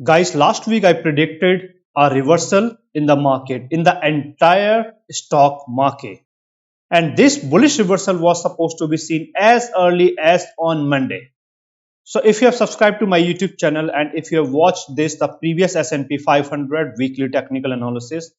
Guys, last week I predicted a reversal in the market, in the entire stock market. And this bullish reversal was supposed to be seen as early as on Monday. So if you have subscribed to my YouTube channel and if you have watched the previous S&P 500 weekly technical analysis,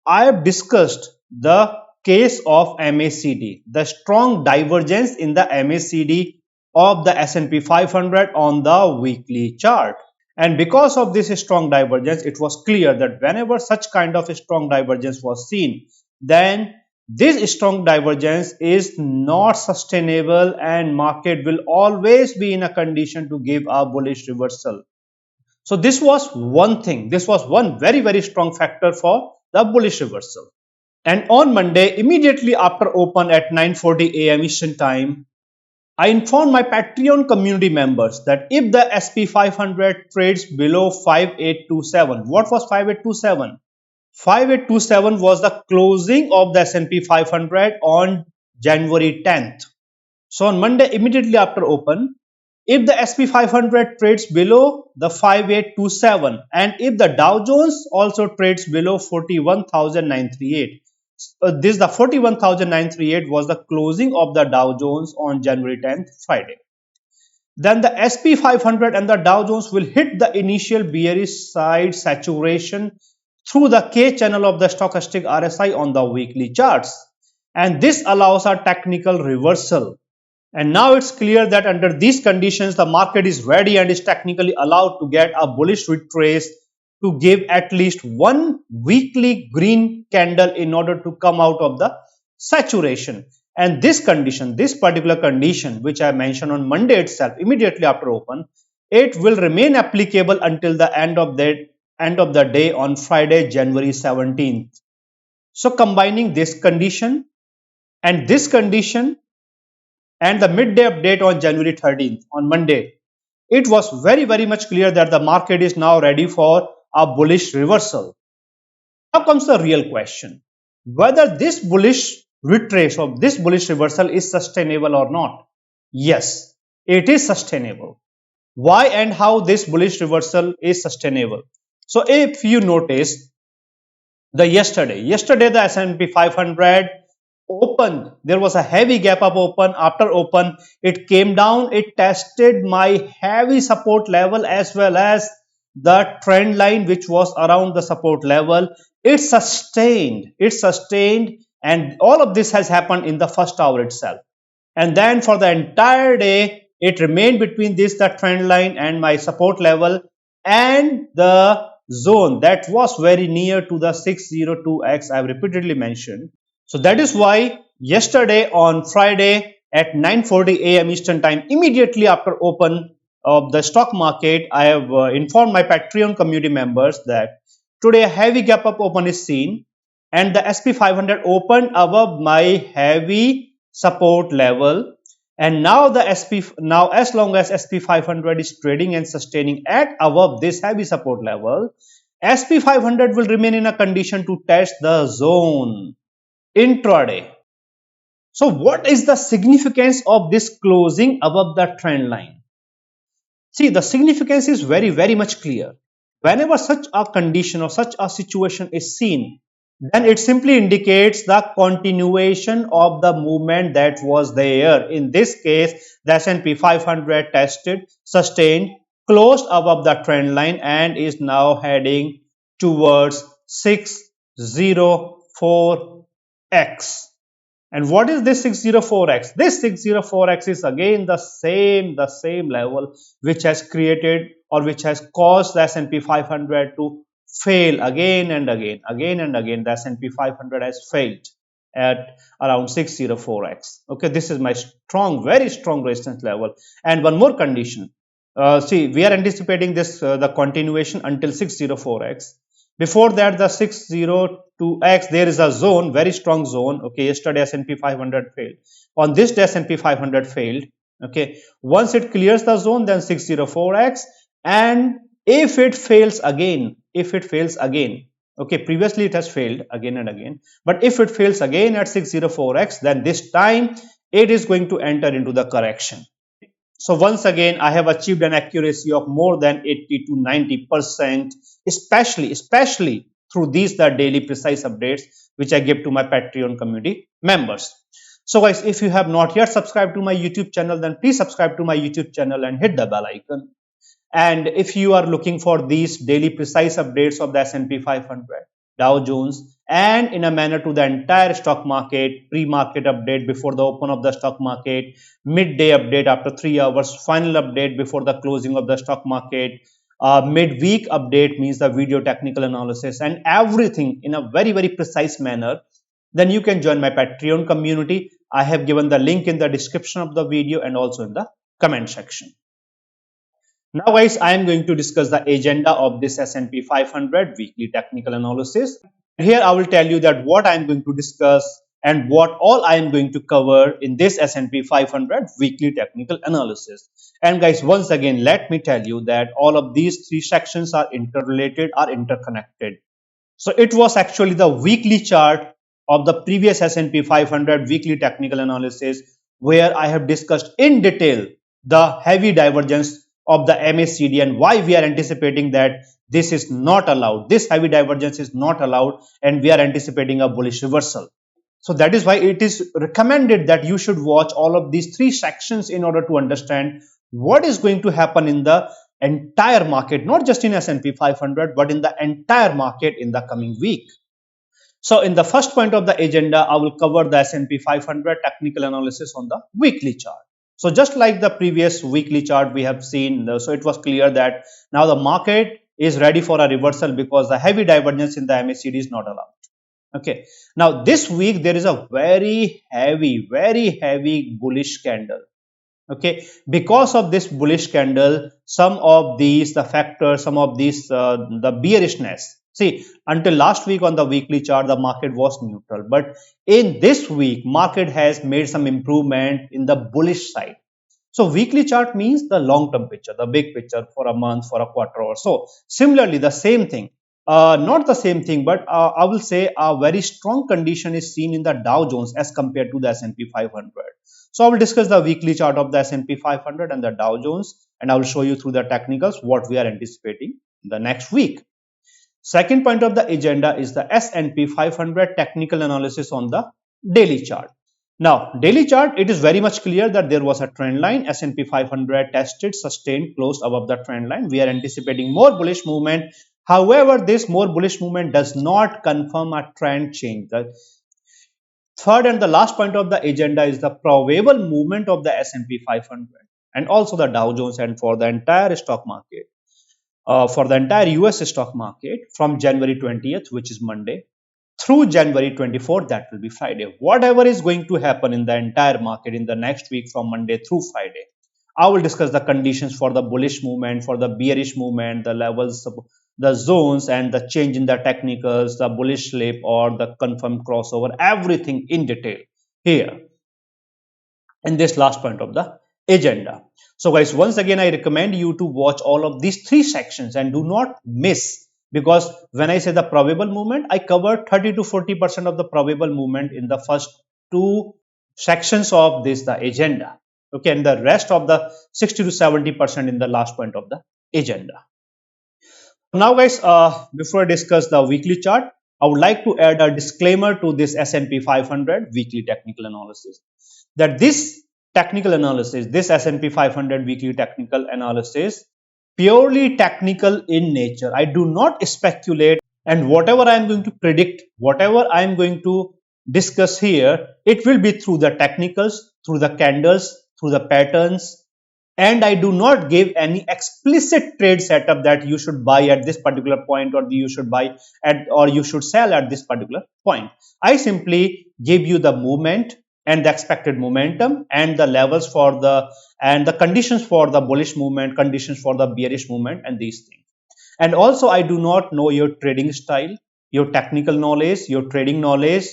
I have discussed the case of MACD, the strong divergence in the MACD of the S&P 500 on the weekly chart. And because of this strong divergence, it was clear that whenever such kind of strong divergence was seen, then this strong divergence is not sustainable and market will always be in a condition to give a bullish reversal. So this was one thing. This was one very strong factor for the bullish reversal. And on Monday, immediately after open at 9:40 a.m. Eastern Time, I informed my Patreon community members that if the SP500 trades below 5827, what was 5827? 5827 was the closing of the S&P 500 on January 10th. So on Monday, immediately after open, if the SP500 trades below the 5827 and if the Dow Jones also trades below 41,938, this the 41,938 was the closing of the Dow Jones on January 10th, Friday. Then the SP500 and the Dow Jones will hit the initial bearish side saturation through the K channel of the stochastic RSI on the weekly charts. And this allows a technical reversal. And now it's clear that under these conditions, the market is ready and is technically allowed to get a bullish retrace to give at least one weekly green candle in order to come out of the saturation. And this condition, this particular condition, which I mentioned on Monday itself, immediately after open, it will remain applicable until the end of the day on Friday, January 17th. So combining this condition and the midday update on January 13th, on Monday, it was very much clear that the market is now ready for a bullish reversal. Now comes the real question, whether this bullish retrace or this bullish reversal is sustainable or not. Yes, it is sustainable. Why and how this bullish reversal is sustainable? So if you notice, yesterday the S&P 500 opened, there was a heavy gap up open. After open, it came down, it tested my heavy support level as well as the trend line which was around the support level. It sustained, and all of this has happened in the first hour itself. And then for the entire day, it remained between the trend line and my support level and the zone that was very near to the 602x I have repeatedly mentioned. So that is why yesterday on Friday at 9:40 a.m. Eastern Time, immediately after open of the stock market, I have informed my Patreon community members that today a heavy gap up open is seen and the SP500 opened above my heavy support level. And now as long as SP500 is trading and sustaining at above this heavy support level, SP500 will remain in a condition to test the zone intraday. So what is the significance of this closing above the trend line? See, the significance is very much clear. Whenever such a condition or such a situation is seen, then it simply indicates the continuation of the movement that was there. In this case, the S&P 500 tested, sustained, closed above the trend line and is now heading towards 604x. And what is this 604x? This 604x is again the same level which has created or which has caused the S&P 500 to fail again and again. The S&P 500 has failed at around 604x. Okay, this is my very strong resistance level. And one more condition. See, we are anticipating this the continuation until 604x. Before that, the 602x, there is a zone, very strong zone. Okay, yesterday S&P 500 failed. On this day, S&P 500 failed. Okay, once it clears the zone, then 604x. And if it fails again, okay, previously it has failed again and again. But if it fails again at 604x, then this time it is going to enter into the correction. So once again, I have achieved an accuracy of more than 80 to 90%, especially through these the daily precise updates which I give to my Patreon community members. So guys, if you have not yet subscribed to my YouTube channel, then please subscribe to my YouTube channel and hit the bell icon. And if you are looking for these daily precise updates of the S&P 500, Dow Jones, and in a manner to the entire stock market, pre-market update before the open of the stock market, midday update after 3 hours, final update before the closing of the stock market, midweek update means the video technical analysis, and everything in a very precise manner, then you can join my Patreon community. I have given the link in the description of the video and also in the comment section. Now guys, I am going to discuss the agenda of this S&P 500 weekly technical analysis. Here I will tell you that what I am going to discuss and what all I am going to cover in this S&P 500 weekly technical analysis. And guys, once again, let me tell you that all of these three sections are interrelated, are interconnected. So it was actually the weekly chart of the previous S&P 500 weekly technical analysis where I have discussed in detail the heavy divergence of the MACD and why we are anticipating that this is not allowed. This heavy divergence is not allowed and we are anticipating a bullish reversal. So that is why it is recommended that you should watch all of these three sections in order to understand what is going to happen in the entire market, not just in S&P 500, but in the entire market in the coming week. So in the first point of the agenda, I will cover the S&P 500 technical analysis on the weekly chart. So just like the previous weekly chart we have seen, so it was clear that now the market is ready for a reversal because the heavy divergence in the MACD is not allowed. Okay, now this week there is a very heavy bullish candle. Okay, because of this bullish candle, some of these the factors, some of these the bearishness. See, until last week on the weekly chart, the market was neutral, but in this week, market has made some improvement in the bullish side. So weekly chart means the long-term picture, the big picture for a month, for a quarter or so. Similarly, the same thing, not the same thing, but I will say a very strong condition is seen in the Dow Jones as compared to the S&P 500. So I will discuss the weekly chart of the S&P 500 and the Dow Jones, and I will show you through the technicals what we are anticipating in the next week. Second point of the agenda is the S&P 500 technical analysis on the daily chart. Now, daily chart, it is very much clear that there was a trend line. S&P 500 tested, sustained, closed above the trend line. We are anticipating more bullish movement. However, this more bullish movement does not confirm a trend change. The third and the last point of the agenda is the probable movement of the S&P 500 and also the Dow Jones and for the entire stock market. For the entire US stock market from January 20th, which is Monday, through January 24th, that will be Friday. Whatever is going to happen in the entire market in the next week from Monday through Friday, I will discuss the conditions for the bullish movement, for the bearish movement, the levels, the zones, and the change in the technicals, the bullish slip or the confirmed crossover, everything in detail here in this last point of the agenda. So guys, once again, I recommend you to watch all of these three sections and do not miss, because when I say the probable movement, I covered 30 to 40% of the probable movement in the first two sections of this the agenda. Okay, and the rest of the 60 to 70% in the last point of the agenda. Now guys, before I discuss the weekly chart, I would like to add a disclaimer to this S&P 500 weekly technical analysis, that this technical analysis, this S&P 500 weekly technical analysis, purely technical in nature. I do not speculate, and whatever I am going to predict, whatever I am going to discuss here, it will be through the technicals, through the candles, through the patterns, and I do not give any explicit trade setup that you should buy at this particular point or you should buy at or you should sell at this particular point. I simply give you the movement and the expected momentum and the levels for the conditions for the bullish movement, conditions for the bearish movement, and these things. And also, I do not know your trading style, your technical knowledge, your trading knowledge,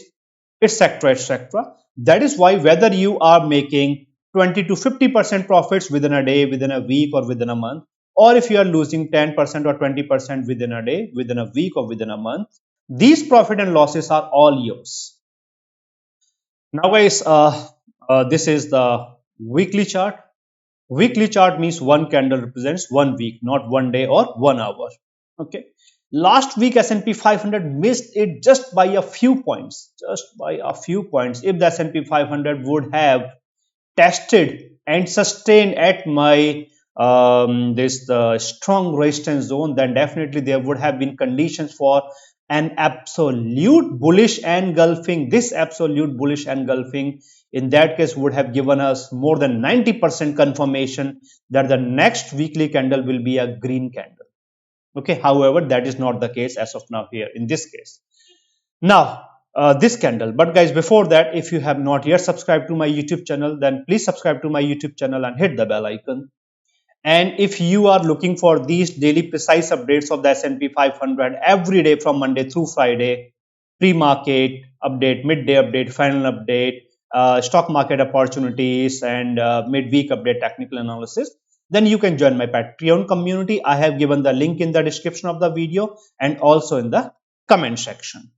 etc., etc. That is why whether you are making 20 to 50% profits within a day, within a week, or within a month, or if you are losing 10% or 20% within a day, within a week, or within a month, these profit and losses are all yours. Now guys, this is the weekly chart. Weekly chart means one candle represents 1 week, not 1 day or 1 hour. Okay. Last week S&P 500 missed it just by a few points. Just by a few points. If the S&P 500 would have tested and sustained at my this strong resistance zone, then definitely there would have been conditions for an absolute bullish engulfing. This absolute bullish engulfing in that case would have given us more than 90% confirmation that the next weekly candle will be a green candle. Okay, however, that is not the case as of now here in this case. Now, this candle. But guys, before that, if you have not yet subscribed to my YouTube channel, then please subscribe to my YouTube channel and hit the bell icon. And if you are looking for these daily precise updates of the S&P 500 every day from Monday through Friday, pre-market update, midday update, final update, stock market opportunities, and midweek update technical analysis, then you can join my Patreon community. I have given the link in the description of the video and also in the comment section.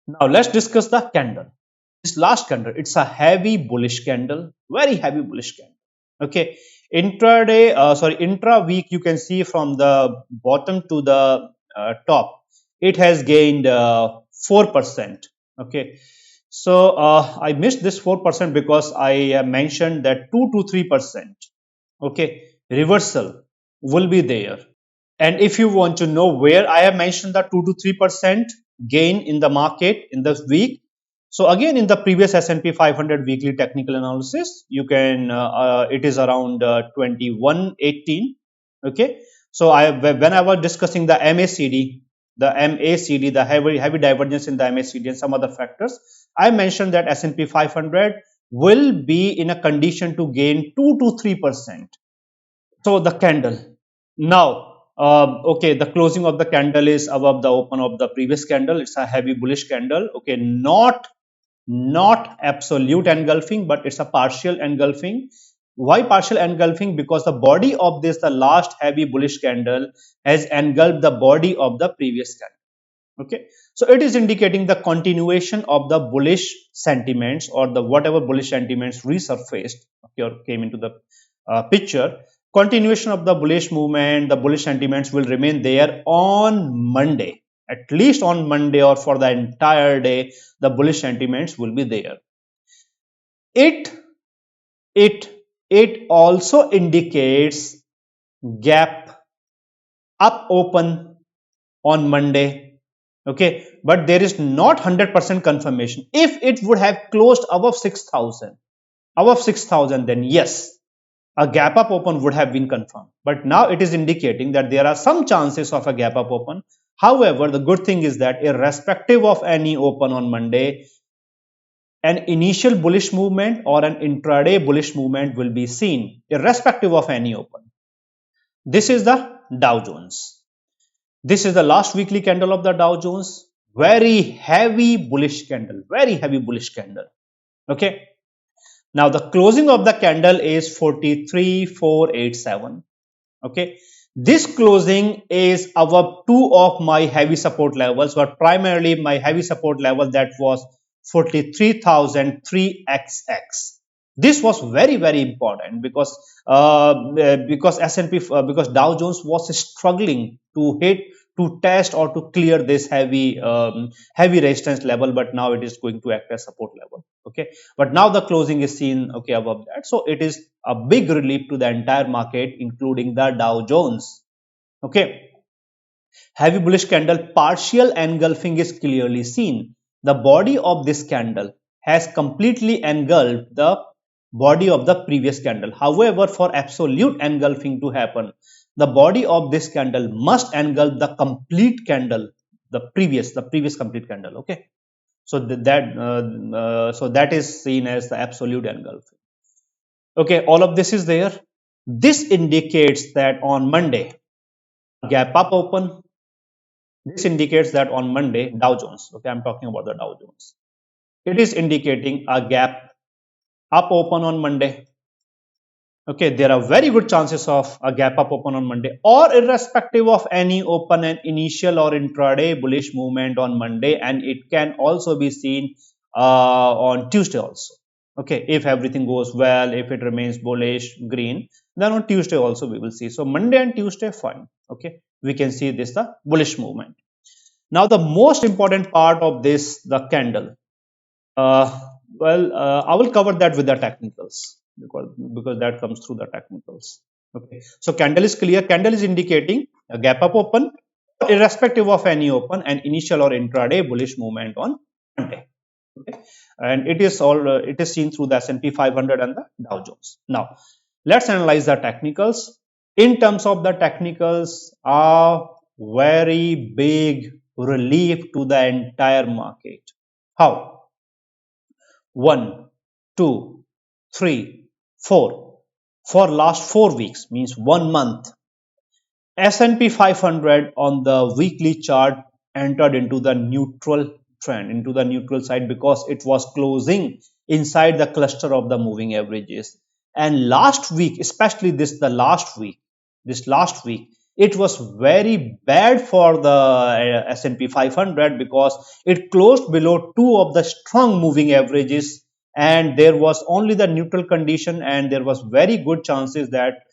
Now let's discuss the candle. This last candle, it's a heavy bullish candle, very heavy bullish candle. Okay, intra week, you can see from the bottom to the top, it has gained 4%. Okay, so I missed this 4% because I mentioned that 2 to 3%. Okay, reversal will be there. And if you want to know where I have mentioned the 2 to 3% gain in the market in this week, so again in the previous S&P 500 weekly technical analysis, you can it is around 2118. Okay, so when I was discussing the MACD, the heavy divergence in the MACD and some other factors, I mentioned that S&P 500 will be in a condition to gain 2 to 3%. So the candle now, okay, the closing of the candle is above the open of the previous candle. It's a heavy bullish candle. Okay, not absolute engulfing, but it's a partial engulfing. Why partial engulfing? Because the body of this, the last heavy bullish candle, has engulfed the body of the previous candle. Okay, so it is indicating the continuation of the bullish sentiments, or the whatever bullish sentiments resurfaced, okay, or came into the picture. Continuation of the bullish movement, the bullish sentiments will remain there on Monday. At least on Monday, or for the entire day, the bullish sentiments will be there. It also indicates gap up open on Monday. Okay, but there is not 100% confirmation. If it would have closed above 6,000, then yes, a gap up open would have been confirmed. But now it is indicating that there are some chances of a gap up open. However, the good thing is that irrespective of any open on Monday, an initial bullish movement or an intraday bullish movement will be seen irrespective of any open. This is the Dow Jones. This is the last weekly candle of the Dow Jones. Very heavy bullish candle, very heavy bullish candle. Okay. Now the closing of the candle is 43,487. Okay, this closing is above two of my heavy support levels, but primarily my heavy support level, that was 43,003xx. This was very important because because Dow Jones was struggling to test or to clear this heavy resistance level, but now it is going to act as support level. Okay, but now the closing is seen, okay, above that, so it is a big relief to the entire market, including the Dow Jones. Okay, heavy bullish candle, partial engulfing is clearly seen. The body of this candle has completely engulfed the body of the previous candle. However, for absolute engulfing to happen, the body of this candle must engulf the complete candle, the previous complete candle. Okay, so that is seen as the absolute engulfing. Okay, all of this is there. This indicates that on Monday, gap up open. This indicates that on Monday, Dow Jones, okay, I'm talking about the Dow Jones, it is indicating a gap up open on Monday. Okay, there are very good chances of a gap up open on Monday, or irrespective of any open and initial or intraday bullish movement on Monday, and it can also be seen on Tuesday also. Okay, if everything goes well, if it remains bullish green, Then on Tuesday also we will see. So Monday and Tuesday, fine. Okay, we can see this the bullish movement. Now the most important part of this, the candle. Uh, I will cover that with the technicals, because that comes through the technicals. Okay, so candle is clear. Candle is indicating a gap up open, irrespective of any open, and initial or intraday bullish movement on Monday. Okay, and it is seen through the S&P 500 and the Dow Jones. Now let's analyze the technicals. In terms of the technicals, a very big relief to the entire market. How? 1, 2, 3, 4. For last 4 weeks, means 1 month, S&P 500 on the weekly chart entered into the neutral trend, into the neutral side, because it was closing inside the cluster of the moving averages. And last week, especially this last week, it was very bad for the S&P 500, because it closed below two of the strong moving averages, and there was only the neutral condition, and there was very good chances that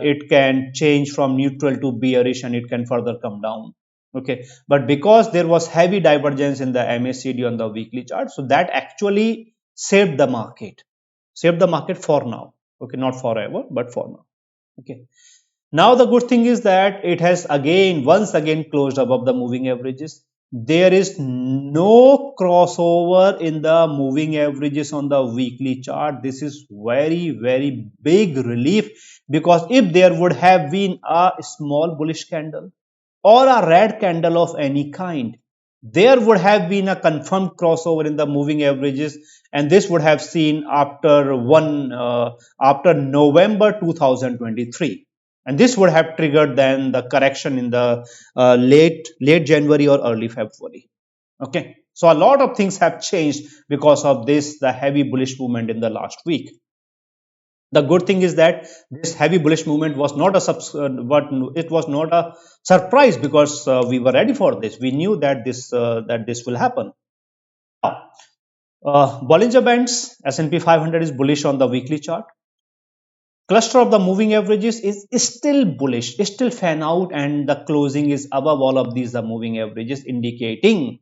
it can change from neutral to bearish, and it can further come down. Okay, but because there was heavy divergence in the MACD on the weekly chart, so that actually saved the market, for now. Okay, not forever, but for now. Okay, now the good thing is that it has once again closed above the moving averages. There is no crossover in the moving averages on the weekly chart. This is very big relief, because if there would have been a small bullish candle or a red candle of any kind, there would have been a confirmed crossover in the moving averages, and this would have seen after November 2023, and this would have triggered then the correction in the late January or early February. Okay, so a lot of things have changed because of this, the heavy bullish movement in the last week. The good thing is that this heavy bullish movement was not it was not a surprise, because we were ready for this. We knew that this will happen. Now, Bollinger Bands, S&P 500 is bullish on the weekly chart. Cluster of the moving averages is still bullish, still fan out, and the closing is above all of these, the moving averages, indicating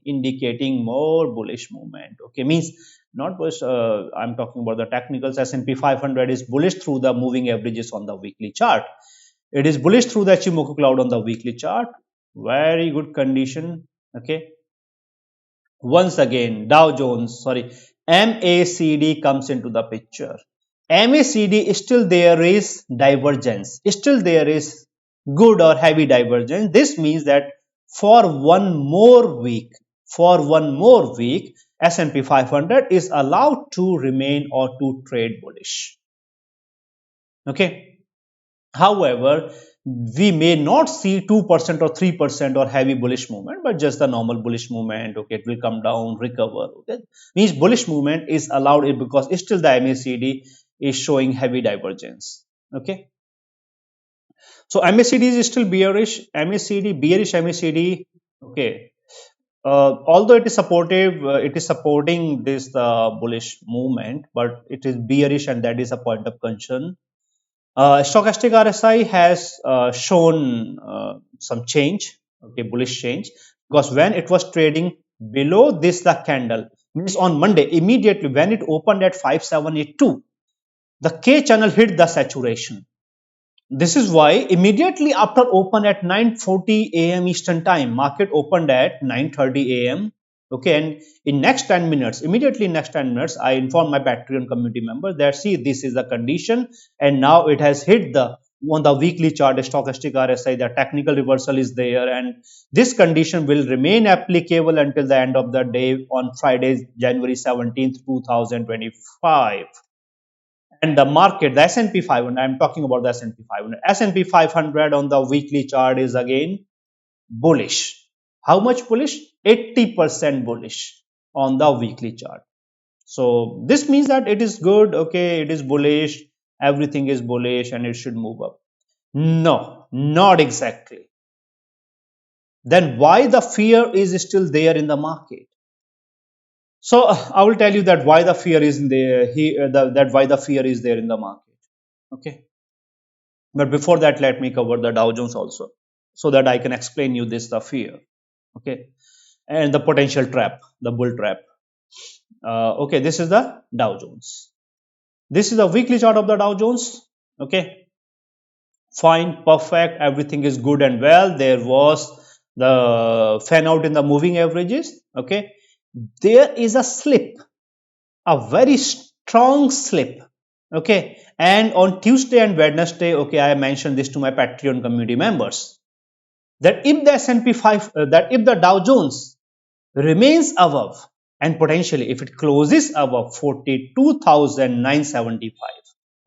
more bullish movement. Okay, means not bullish. I'm talking about the technicals. S&P 500 is bullish through the moving averages on the weekly chart. It is bullish through the Ichimoku cloud on the weekly chart. Very good condition. Okay. Once again, MACD comes into the picture. MACD, still there is divergence, still there is good or heavy divergence. This means that for one more week, S&P 500 is allowed to remain or to trade bullish. Okay. However, we may not see 2% or 3% or heavy bullish movement, but just the normal bullish movement. Okay, it will come down, recover. Okay, means bullish movement is allowed because still the MACD is showing heavy divergence. Okay, so MACD is still bearish. Bearish MACD. Okay, although it is supportive, it is supporting this bullish movement, but it is bearish, and that is a point of concern. Stochastic RSI has shown some change, okay, bullish change, because when it was trading below this the candle, means on Monday, immediately when it opened at 5782, the K channel hit the saturation. This is why immediately after open at 9:40 a.m. Eastern time, market opened at 9:30 a.m. Okay, and in next 10 minutes, immediately in next 10 minutes, I informed my Patreon community members that see, this is the condition, and now it has hit the on the weekly chart, stochastic RSI, the technical reversal is there, and this condition will remain applicable until the end of the day on Friday, January 17th, 2025. And the market, the S&P 500, I'm talking about the S&P 500. S&P 500 on the weekly chart is again bullish. How much bullish? 80% bullish on the weekly chart. So this means that it is good. Okay, it is bullish. Everything is bullish and it should move up. No, not exactly. Then why the fear is still there in the market? So I will tell you that why the fear is in there. Why the fear is there in the market. Okay. But before that, let me cover the Dow Jones also, so that I can explain you this, the fear, okay, and the potential trap, the bull trap. Okay, this is the Dow Jones. This is the weekly chart of the Dow Jones. Okay, fine, perfect, everything is good and well. There was the fan out in the moving averages. Okay, there is a slip, a very strong slip. Okay, and on Tuesday and Wednesday, okay, I mentioned this to my Patreon community members, that if the S&P 5 that if the Dow Jones remains above, and potentially if it closes above 42,975,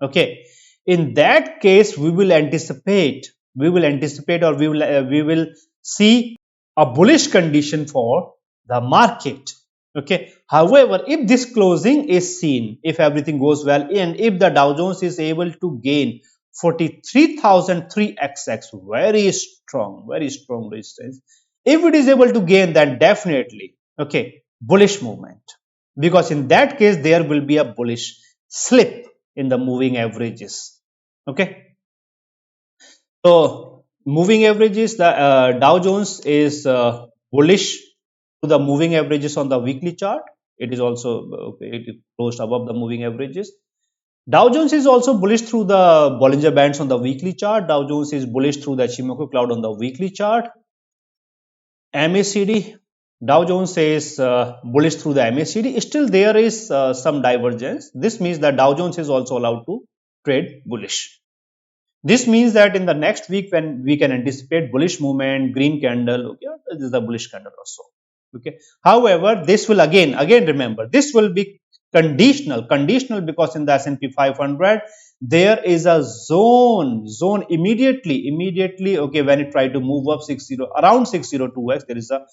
okay, in that case we will anticipate or we will see a bullish condition for the market. Okay, however, if this closing is seen, if everything goes well, and if the Dow Jones is able to gain 43,003 XX, very strong resistance, if it is able to gain, then definitely, okay, bullish movement, because in that case there will be a bullish slip in the moving averages. Okay, so moving averages, the Dow Jones is bullish to the moving averages on the weekly chart. It is also okay, it closed above the moving averages. Dow Jones is also bullish through the Bollinger Bands on the weekly chart. Dow Jones is bullish through the Ichimoku cloud on the weekly chart. MACD, Dow Jones is bullish through the MACD. Still there is some divergence. This means that Dow Jones is also allowed to trade bullish. This means that in the next week, when we can anticipate bullish movement, green candle, okay, this is a bullish candle also. Okay. However, this will again remember, this will be conditional because in the S&P 500 there is a zone immediately, okay, when it try to move up around 602x, there is a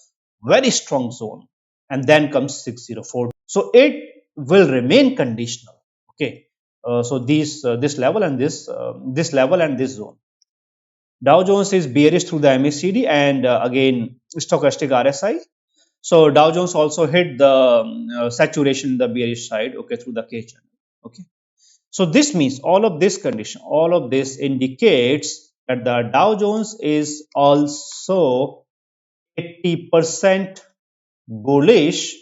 very strong zone, and then comes 604. So it will remain conditional. Okay, so this level and this zone. Dow Jones is bearish through the MACD and again stochastic RSI. So Dow Jones also hit the saturation in the bearish side, okay, through the K channel. Okay, so this means all of this condition, all of this indicates that the Dow Jones is also 80% bullish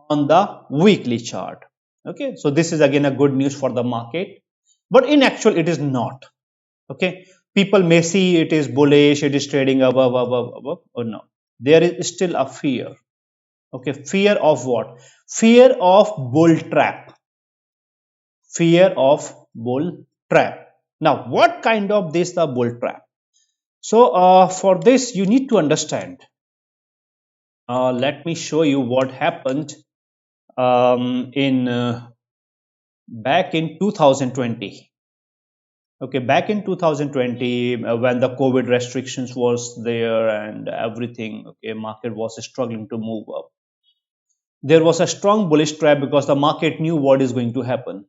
on the weekly chart. Okay, so this is again a good news for the market, but in actual it is not. Okay, people may see it is bullish, it is trading above, or no, there is still a fear. Okay, fear of what? Fear of bull trap. Fear of bull trap. Now, what kind of this the bull trap? So for this you need to understand. Let me show you what happened in back in 2020. Okay, back in 2020, when the COVID restrictions was there and everything, okay, market was struggling to move up. There was a strong bullish trap because the market knew what is going to happen.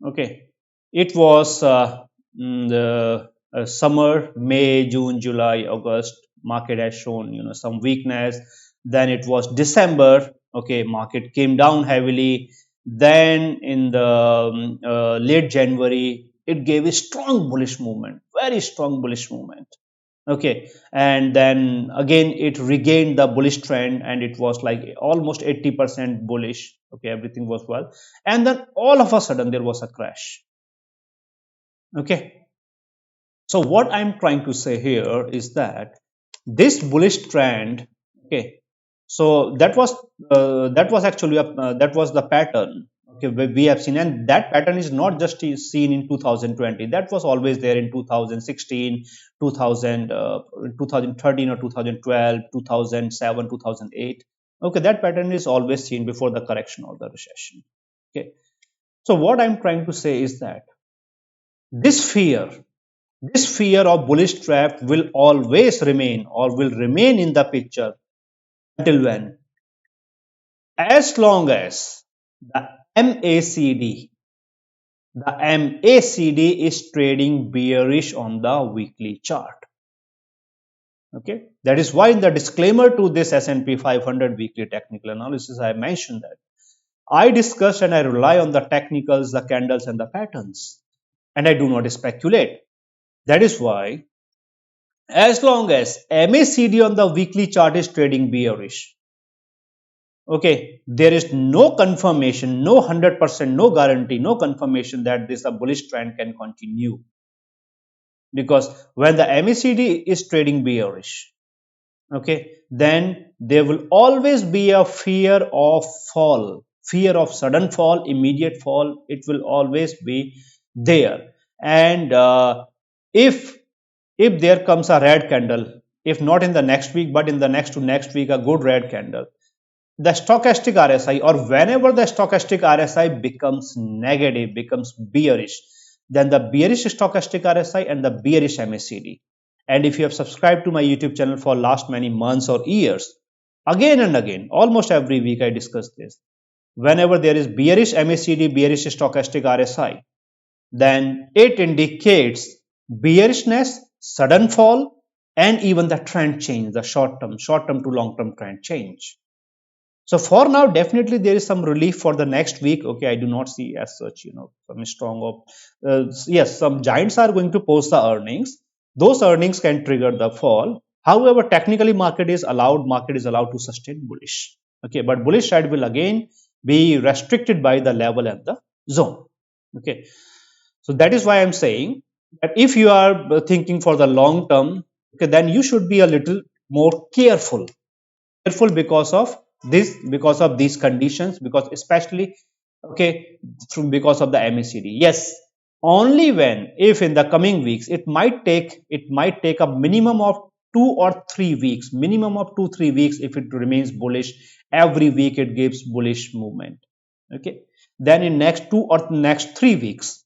Okay, it was the summer, May, June, July, August. Market has shown some weakness. Then it was December. Okay, market came down heavily. Then in the late January, it gave a strong bullish movement, very strong bullish movement. Okay, and then again it regained the bullish trend, and it was like almost 80% bullish. Okay, everything was well, and then all of a sudden there was a crash. Okay, so what I'm trying to say here is that this bullish trend, okay, so that was actually that was the pattern. Okay, we have seen, and that pattern is not just seen in 2020. That was always there in 2016, 2013 or 2012, 2007, 2008. Okay, that pattern is always seen before the correction or the recession. Okay, so what I'm trying to say is that this fear of bullish trap will always remain, or will remain in the picture until when? As long as the MACD is trading bearish on the weekly chart. Okay, that is why in the disclaimer to this S&P 500 weekly technical analysis, I mentioned that I discuss and I rely on the technicals, the candles and the patterns, and I do not speculate. That is why as long as MACD on the weekly chart is trading bearish, okay, there is no confirmation, no 100%, no guarantee, no confirmation that this a bullish trend can continue. Because when the MACD is trading bearish, okay, then there will always be a fear of fall, fear of sudden fall, immediate fall. It will always be there. And if there comes a red candle, if not in the next week but in the next to next week, a good red candle, the stochastic RSI, or whenever the stochastic RSI becomes negative, becomes bearish, then the bearish stochastic RSI and the bearish MACD. And if you have subscribed to my YouTube channel for last many months or years, again and again, almost every week I discuss this. Whenever there is bearish MACD, bearish stochastic RSI, then it indicates bearishness, sudden fall, and even the trend change, the short term to long term trend change. So for now, definitely there is some relief for the next week. Okay, I do not see as such, some strong of, yes, some giants are going to post the earnings. Those earnings can trigger the fall. However, technically market is allowed to sustain bullish. Okay, but bullish side will again be restricted by the level and the zone. Okay, so that is why I'm saying that if you are thinking for the long term, okay, then you should be a little more careful because of this, because of these conditions, because especially, okay, because of the MACD. Yes, only when, if in the coming weeks, it might take a minimum of 2 or 3 weeks, minimum of 2-3 weeks. If it remains bullish every week, it gives bullish movement. Okay, then in next 2 or next 3 weeks,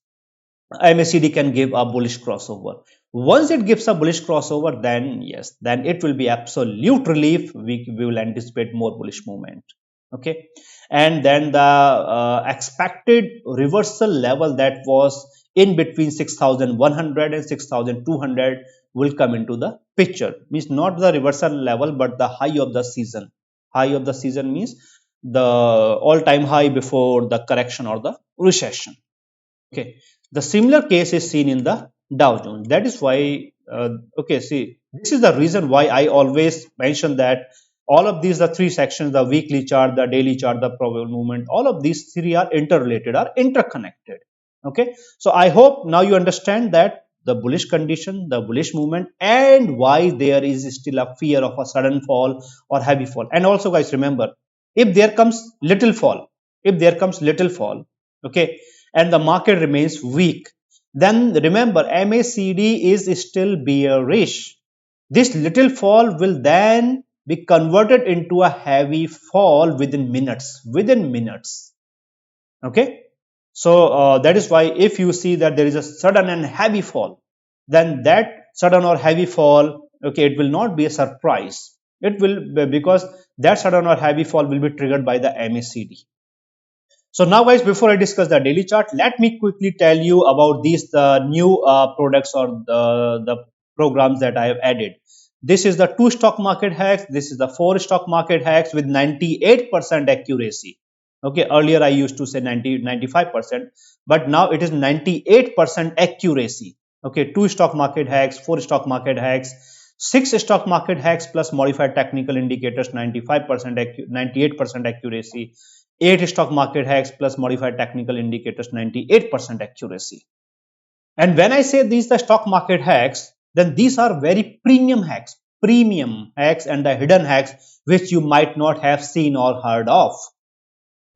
MACD can give a bullish crossover. Once it gives a bullish crossover, then yes, then it will be absolute relief. We will anticipate more bullish movement. Okay, and then the expected reversal level that was in between 6,100 and 6,200 will come into the picture. Means not the reversal level, but the high of the season. High of the season means the all-time high before the correction or the recession. Okay, the similar case is seen in the Dow Jones. That is why, okay, see, this is the reason why I always mention that all of these, the three sections, the weekly chart, the daily chart, the probable movement, all of these three are interrelated, are interconnected. Okay, so I hope now you understand that the bullish condition, the bullish movement, and why there is still a fear of a sudden fall or heavy fall. And also, guys, remember, if there comes little fall, okay, and the market remains weak, then remember MACD is still bearish. This little fall will then be converted into a heavy fall within minutes. Okay, so that is why if you see that there is a sudden and heavy fall, then that sudden or heavy fall, okay, it will not be a surprise. It will be because that sudden or heavy fall will be triggered by the MACD. So now, guys, before I discuss the daily chart, let me quickly tell you about these new products or the programs that I have added. This is the 2 stock market hacks. This is the 4 stock market hacks with 98% accuracy. Okay, earlier I used to say 95%, but now it is 98% accuracy. Okay, 2 stock market hacks, 4 stock market hacks, 6 stock market hacks plus modified technical indicators, 98% accuracy. 8 stock market hacks plus modified technical indicators, 98% accuracy. And when I say these the stock market hacks, then these are very premium hacks and the hidden hacks which you might not have seen or heard of.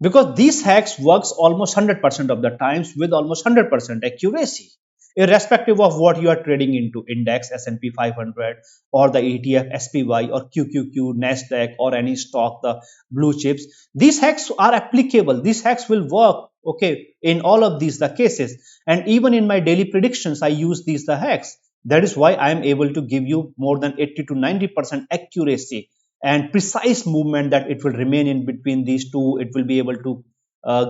Because these hacks works almost 100% of the times with almost 100% accuracy, irrespective of what you are trading into, index, S&P 500 or the ETF, SPY or QQQ, Nasdaq or any stock, the blue chips. These hacks are applicable. These hacks will work, okay, in all of these the cases. And even in my daily predictions, I use these the hacks. That is why I am able to give you more than 80 to 90% accuracy and precise movement, that it will remain in between these two. It will be able to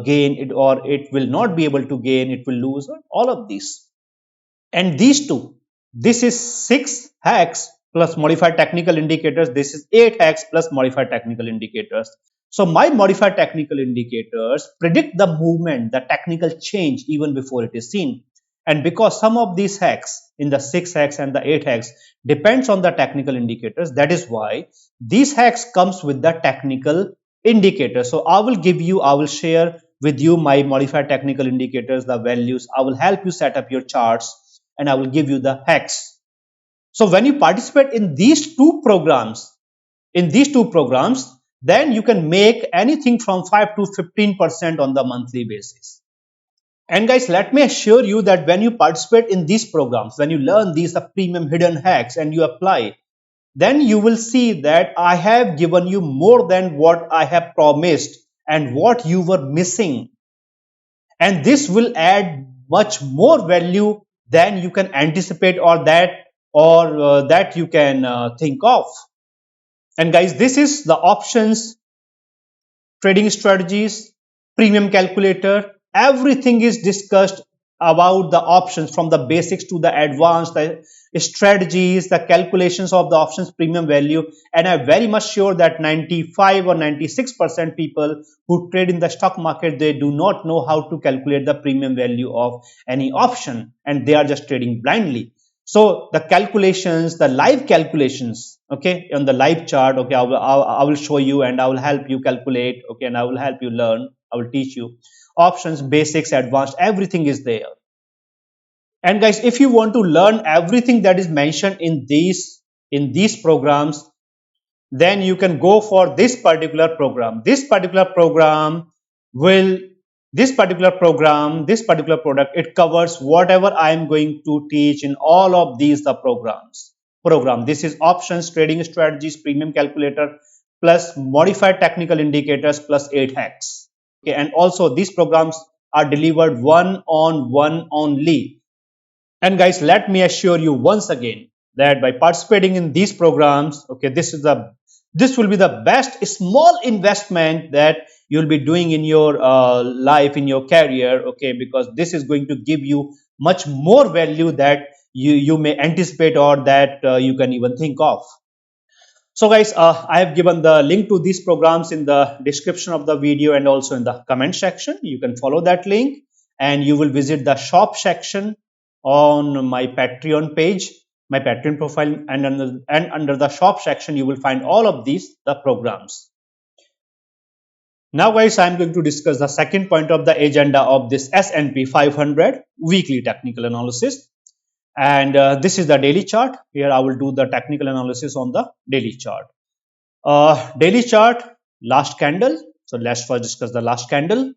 gain it, or it will not be able to gain, it will lose, all of these. And these two, this is 6 hacks plus modified technical indicators, this is 8 hacks plus modified technical indicators. So my modified technical indicators predict the movement, the technical change even before it is seen. And because some of these hacks in the 6 hacks and the 8 hacks depends on the technical indicators, that is why these hacks comes with the technical indicators. So I will share with you my modified technical indicators, the values. I will help you set up your charts and I will give you the hacks. So when you participate in these two programs, then you can make anything from 5 to 15% on the monthly basis. And guys, let me assure you that when you participate in these programs, when you learn these premium hidden hacks and you apply, then you will see that I have given you more than what I have promised and what you were missing. And this will add much more value than you can anticipate or that you can think of. And guys, this is the options, trading strategies, premium calculator. Everything is discussed about the options from the basics to the advanced, the strategies, the calculations of the options premium value. And I'm very much sure that 95 or 96% people who trade in the stock market, they do not know how to calculate the premium value of any option and they are just trading blindly. So the calculations, the live calculations, okay, on the live chart, okay, I will show you and I will help you calculate, okay, and I will help you learn, I will teach you options, basics, advanced, everything is there. And guys, if you want to learn everything that is mentioned in these programs, then you can go for this particular program. This particular product, it covers whatever I am going to teach in all of these programs. This is options, trading strategies, premium calculator, plus modified technical indicators, plus 8 hacks. Okay, and also these programs are delivered one-on-one only. And guys, let me assure you once again that by participating in these programs, okay, this will be the best small investment that you'll be doing in your life, in your career, okay, because this is going to give you much more value that you may anticipate or that you can even think of. So guys, I have given the link to these programs in the description of the video and also in the comment section. You can follow that link and you will visit the shop section on my Patreon page, my Patreon profile, and under the shop section you will find all of the programs. Now guys, I am going to discuss the second point of the agenda of this S&P 500 weekly technical analysis. And this is the daily chart. Here I will do the technical analysis on the daily chart. Daily chart, last candle. So let's first discuss the last candle.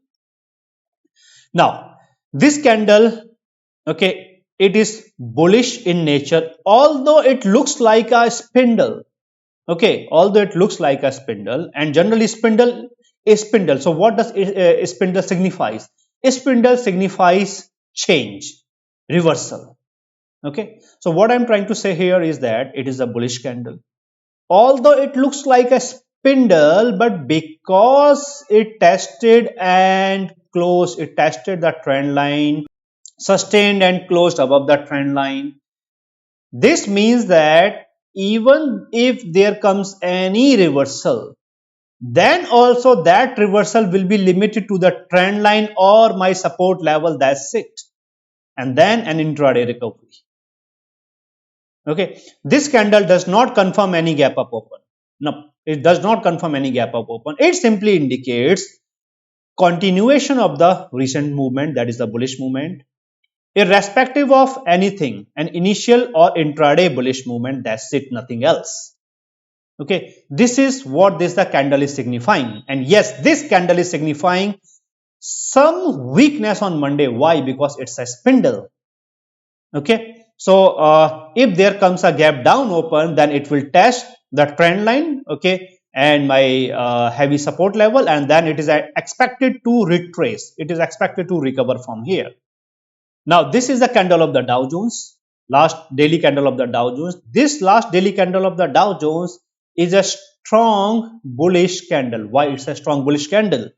Now, this candle, okay, it is bullish in nature, although it looks like a spindle. Okay, although it looks like a spindle, and generally spindle is spindle. So what does a spindle signifies? A spindle signifies change, reversal. Okay, so what I'm trying to say here is that it is a bullish candle. Although it looks like a spindle, but because it tested and closed, it tested the trend line, sustained and closed above the trend line. This means that even if there comes any reversal, then also that reversal will be limited to the trend line or my support level, that's it. And then an intraday recovery. Okay, this candle does not confirm any gap up open. No, it does not confirm any gap up open. It simply indicates continuation of the recent movement, that is the bullish movement, irrespective of anything, an initial or intraday bullish movement, that's it, nothing else. Okay, this is what the candle is signifying. And yes, this candle is signifying some weakness on Monday. Why? Because it's a spindle. Okay, so if there comes a gap down open, then it will test the trend line, okay, and my heavy support level, and then it is expected to retrace. It is expected to recover from here. Now, this is the candle of the Dow Jones, last daily candle of the Dow Jones. This last daily candle of the Dow Jones is a strong bullish candle. Why it's a strong bullish candle?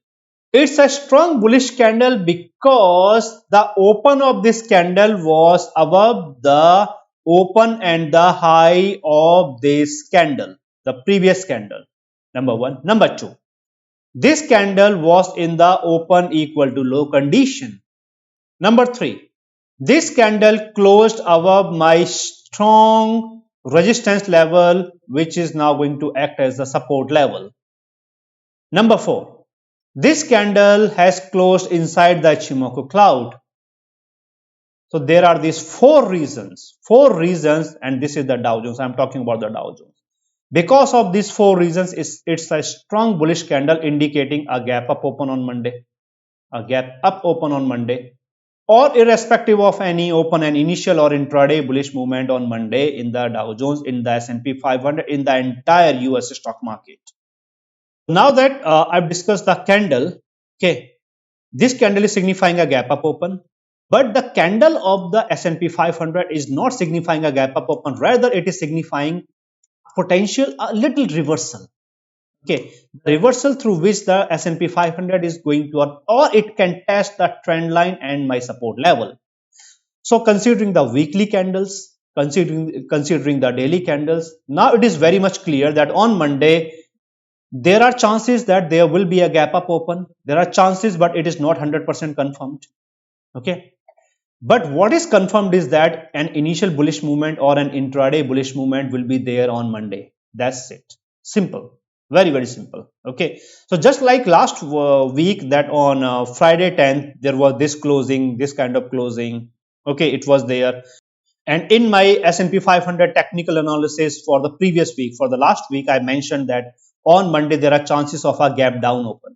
It's a strong bullish candle because the open of this candle was above the open and the high of this candle, the previous candle. Number one. Number two, this candle was in the open equal to low condition. Number three, This candle closed above my strong resistance level, which is now going to act as the support level. Number 4, this candle has closed inside the Ichimoku cloud. So there are these four reasons, and this is the Dow Jones. I'm talking about the Dow Jones. Because of these four reasons, it's a strong bullish candle indicating a gap up open on Monday, or irrespective of any open and initial or intraday bullish movement on Monday in the Dow Jones, in the SP 500, in the entire US stock market. Now that I've discussed the candle, okay, this candle is signifying a gap up open, but the candle of the S&P 500 is not signifying a gap up open, rather it is signifying potential a little reversal. Okay, reversal through which the S&P 500 is going to, or it can test the trend line and my support level. So considering the weekly candles, considering the daily candles, now it is very much clear that on Monday there are chances that there will be a gap up open. There are chances, but it is not 100% confirmed. Okay, but what is confirmed is that an initial bullish movement or an intraday bullish movement will be there on Monday. That's it. Simple. Very, very simple. Okay. So just like last week, that on Friday 10th, there was this closing, this kind of closing. Okay, it was there. And in my S&P 500 technical analysis for the previous week, for the last week, I mentioned that on Monday, there are chances of a gap down open.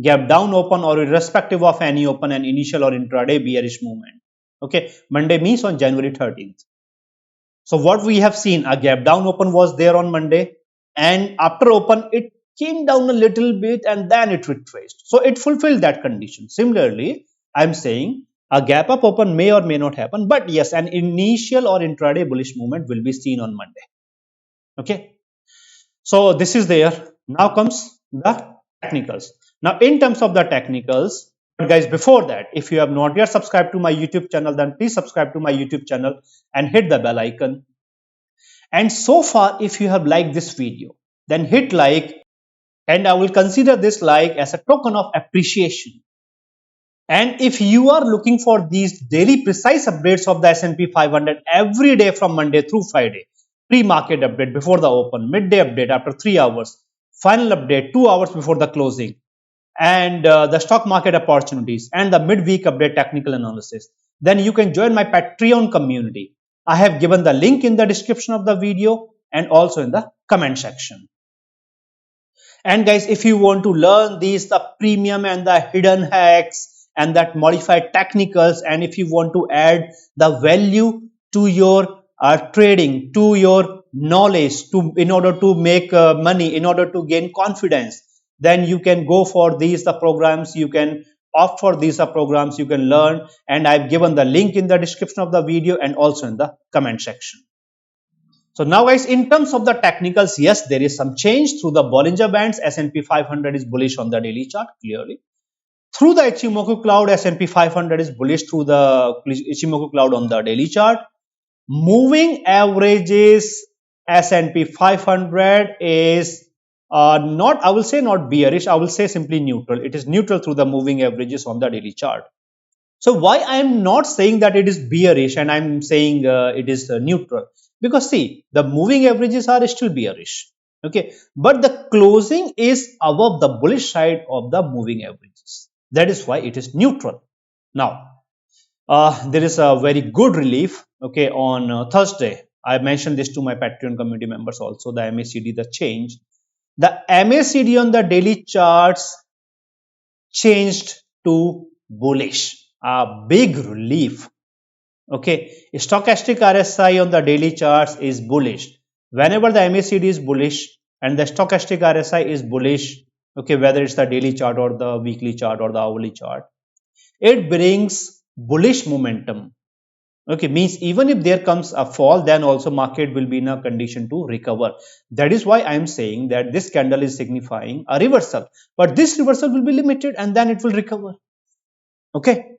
Gap down open, or irrespective of any open and initial or intraday bearish movement. Okay, Monday means on January 13th. So what we have seen, a gap down open was there on Monday, and after open it came down a little bit and then it retraced. So it fulfilled that condition. Similarly, I'm saying a gap up open may or may not happen, but yes, an initial or intraday bullish movement will be seen on Monday. Okay, so this is there. Now comes the technicals. Now in terms of the technicals, guys, before that, if you have not yet subscribed to my YouTube channel, then please subscribe to my YouTube channel and hit the bell icon. And so far, if you have liked this video, then hit like, and I will consider this like as a token of appreciation. And if you are looking for these daily precise updates of the S&P 500 every day from Monday through Friday, pre-market update before the open, midday update after 3 hours, final update 2 hours before the closing, and the stock market opportunities, and the midweek update technical analysis, then you can join my Patreon community. I have given the link in the description of the video and also in the comment section. And guys, if you want to learn these, the premium and the hidden hacks and that modified technicals, and if you want to add the value to your trading, to your knowledge, in order to make money, in order to gain confidence, then you can go for these the programs. You can opt for these programs, you can learn, and I've given the link in the description of the video and also in the comment section. So now guys, in terms of the technicals, yes, there is some change through the Bollinger Bands. S&P 500 is bullish on the daily chart, clearly. Through the Ichimoku cloud, S&P 500 is bullish through the Ichimoku cloud on the daily chart. Moving averages, S&P 500 is not, I will say not bearish, I will say simply neutral. It is neutral through the moving averages on the daily chart. So why I am not saying that it is bearish and I am saying it is neutral? Because see, the moving averages are still bearish. Okay, but the closing is above the bullish side of the moving averages. That is why it is neutral. Now, there is a very good relief. Okay, on Thursday, I mentioned this to my Patreon community members also, the MACD, the change. The MACD on the daily charts changed to bullish, a big relief. Okay, stochastic RSI on the daily charts is bullish. Whenever the MACD is bullish and the stochastic RSI is bullish, okay, whether it's the daily chart or the weekly chart or the hourly chart, it brings bullish momentum. Okay, means even if there comes a fall, then also market will be in a condition to recover. That is why I am saying that this candle is signifying a reversal, but this reversal will be limited and then it will recover. Okay,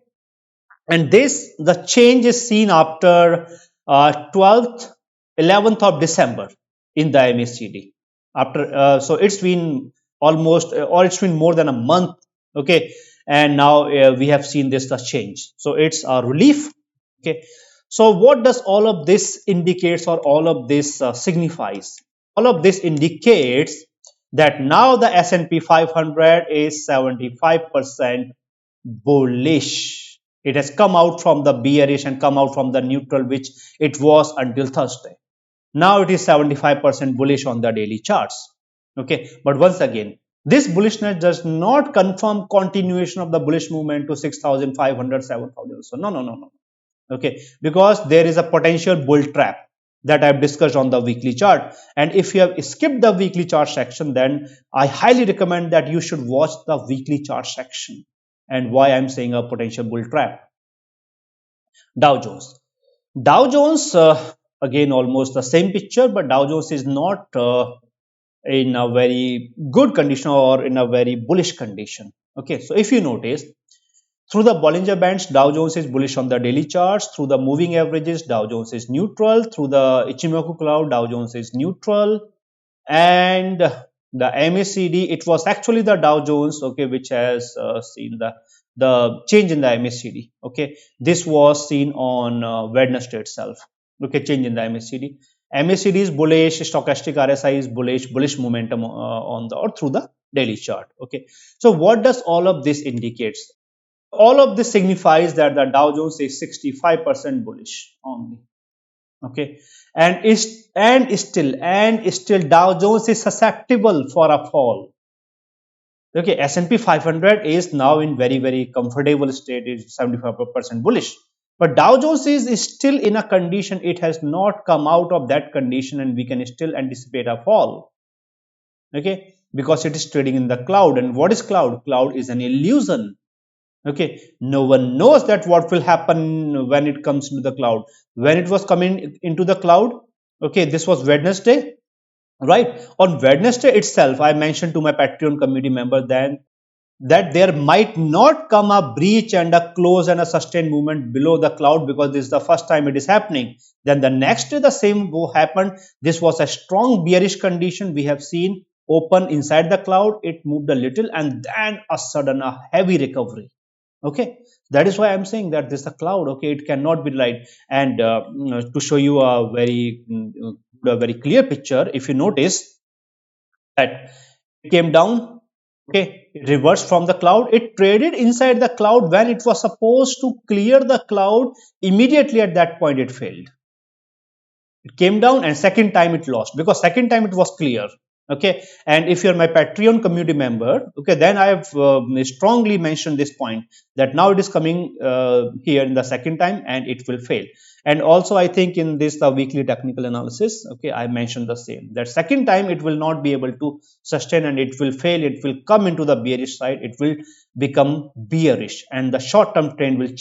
and this, the change is seen after 12th 11th of December in the MACD. After so it's been almost or it's been more than a month. Okay, and now we have seen this the change. So it's a relief. Okay, so what does all of this indicates, or all of this signifies? All of this indicates that now the S&P 500 is 75% bullish. It has come out from the bearish and come out from the neutral, which it was until Thursday. Now it is 75% bullish on the daily charts. Okay, but once again, this bullishness does not confirm continuation of the bullish movement to 6,500, 7,000. So no. Okay, because there is a potential bull trap that I've discussed on the weekly chart. And if you have skipped the weekly chart section, then I highly recommend that you should watch the weekly chart section. And why I'm saying a potential bull trap. Dow Jones. Dow Jones, again, almost the same picture, but Dow Jones is not in a very good condition or in a very bullish condition. Okay, so if you notice, through the Bollinger Bands, Dow Jones is bullish on the daily charts. Through the moving averages, Dow Jones is neutral. Through the Ichimoku cloud, Dow Jones is neutral. And the MACD, it was actually the Dow Jones, okay, which has seen the change in the MACD. Okay, this was seen on Wednesday itself. Okay, change in the MACD. MACD is bullish, stochastic RSI is bullish momentum on the or through the daily chart. Okay, so what does all of this indicates? All of this signifies that the Dow Jones is 65% bullish only. Okay, and still Dow Jones is susceptible for a fall. Okay, S&P 500 is now in very comfortable state, is 75% bullish, but Dow Jones is still in a condition, it has not come out of that condition, and we can still anticipate a fall. Okay, because it is trading in the cloud. And what is cloud? Cloud is an illusion. Okay, no one knows that what will happen when it comes into the cloud. When it was coming into the cloud, okay, this was Wednesday, right? On Wednesday itself, I mentioned to my Patreon community member then that there might not come a breach and a close and a sustained movement below the cloud, because this is the first time it is happening. Then the next day the same happened. This was a strong bearish condition. We have seen open inside the cloud, it moved a little, and then a sudden a heavy recovery. Okay, that is why I'm saying that this is a cloud. Okay, it cannot be light. And to show you a very clear picture, if you notice that it came down, okay, it reversed from the cloud, it traded inside the cloud. When it was supposed to clear the cloud, immediately at that point it failed. It came down, and second time it lost, because second time it was clear. Okay, and if you're my Patreon community member, okay, then I have strongly mentioned this point, that now it is coming here in the second time and it will fail. And also I think in this the weekly technical analysis, okay, I mentioned the same, that second time it will not be able to sustain and it will fail. It will come into the bearish side, it will become bearish, and the short term trend will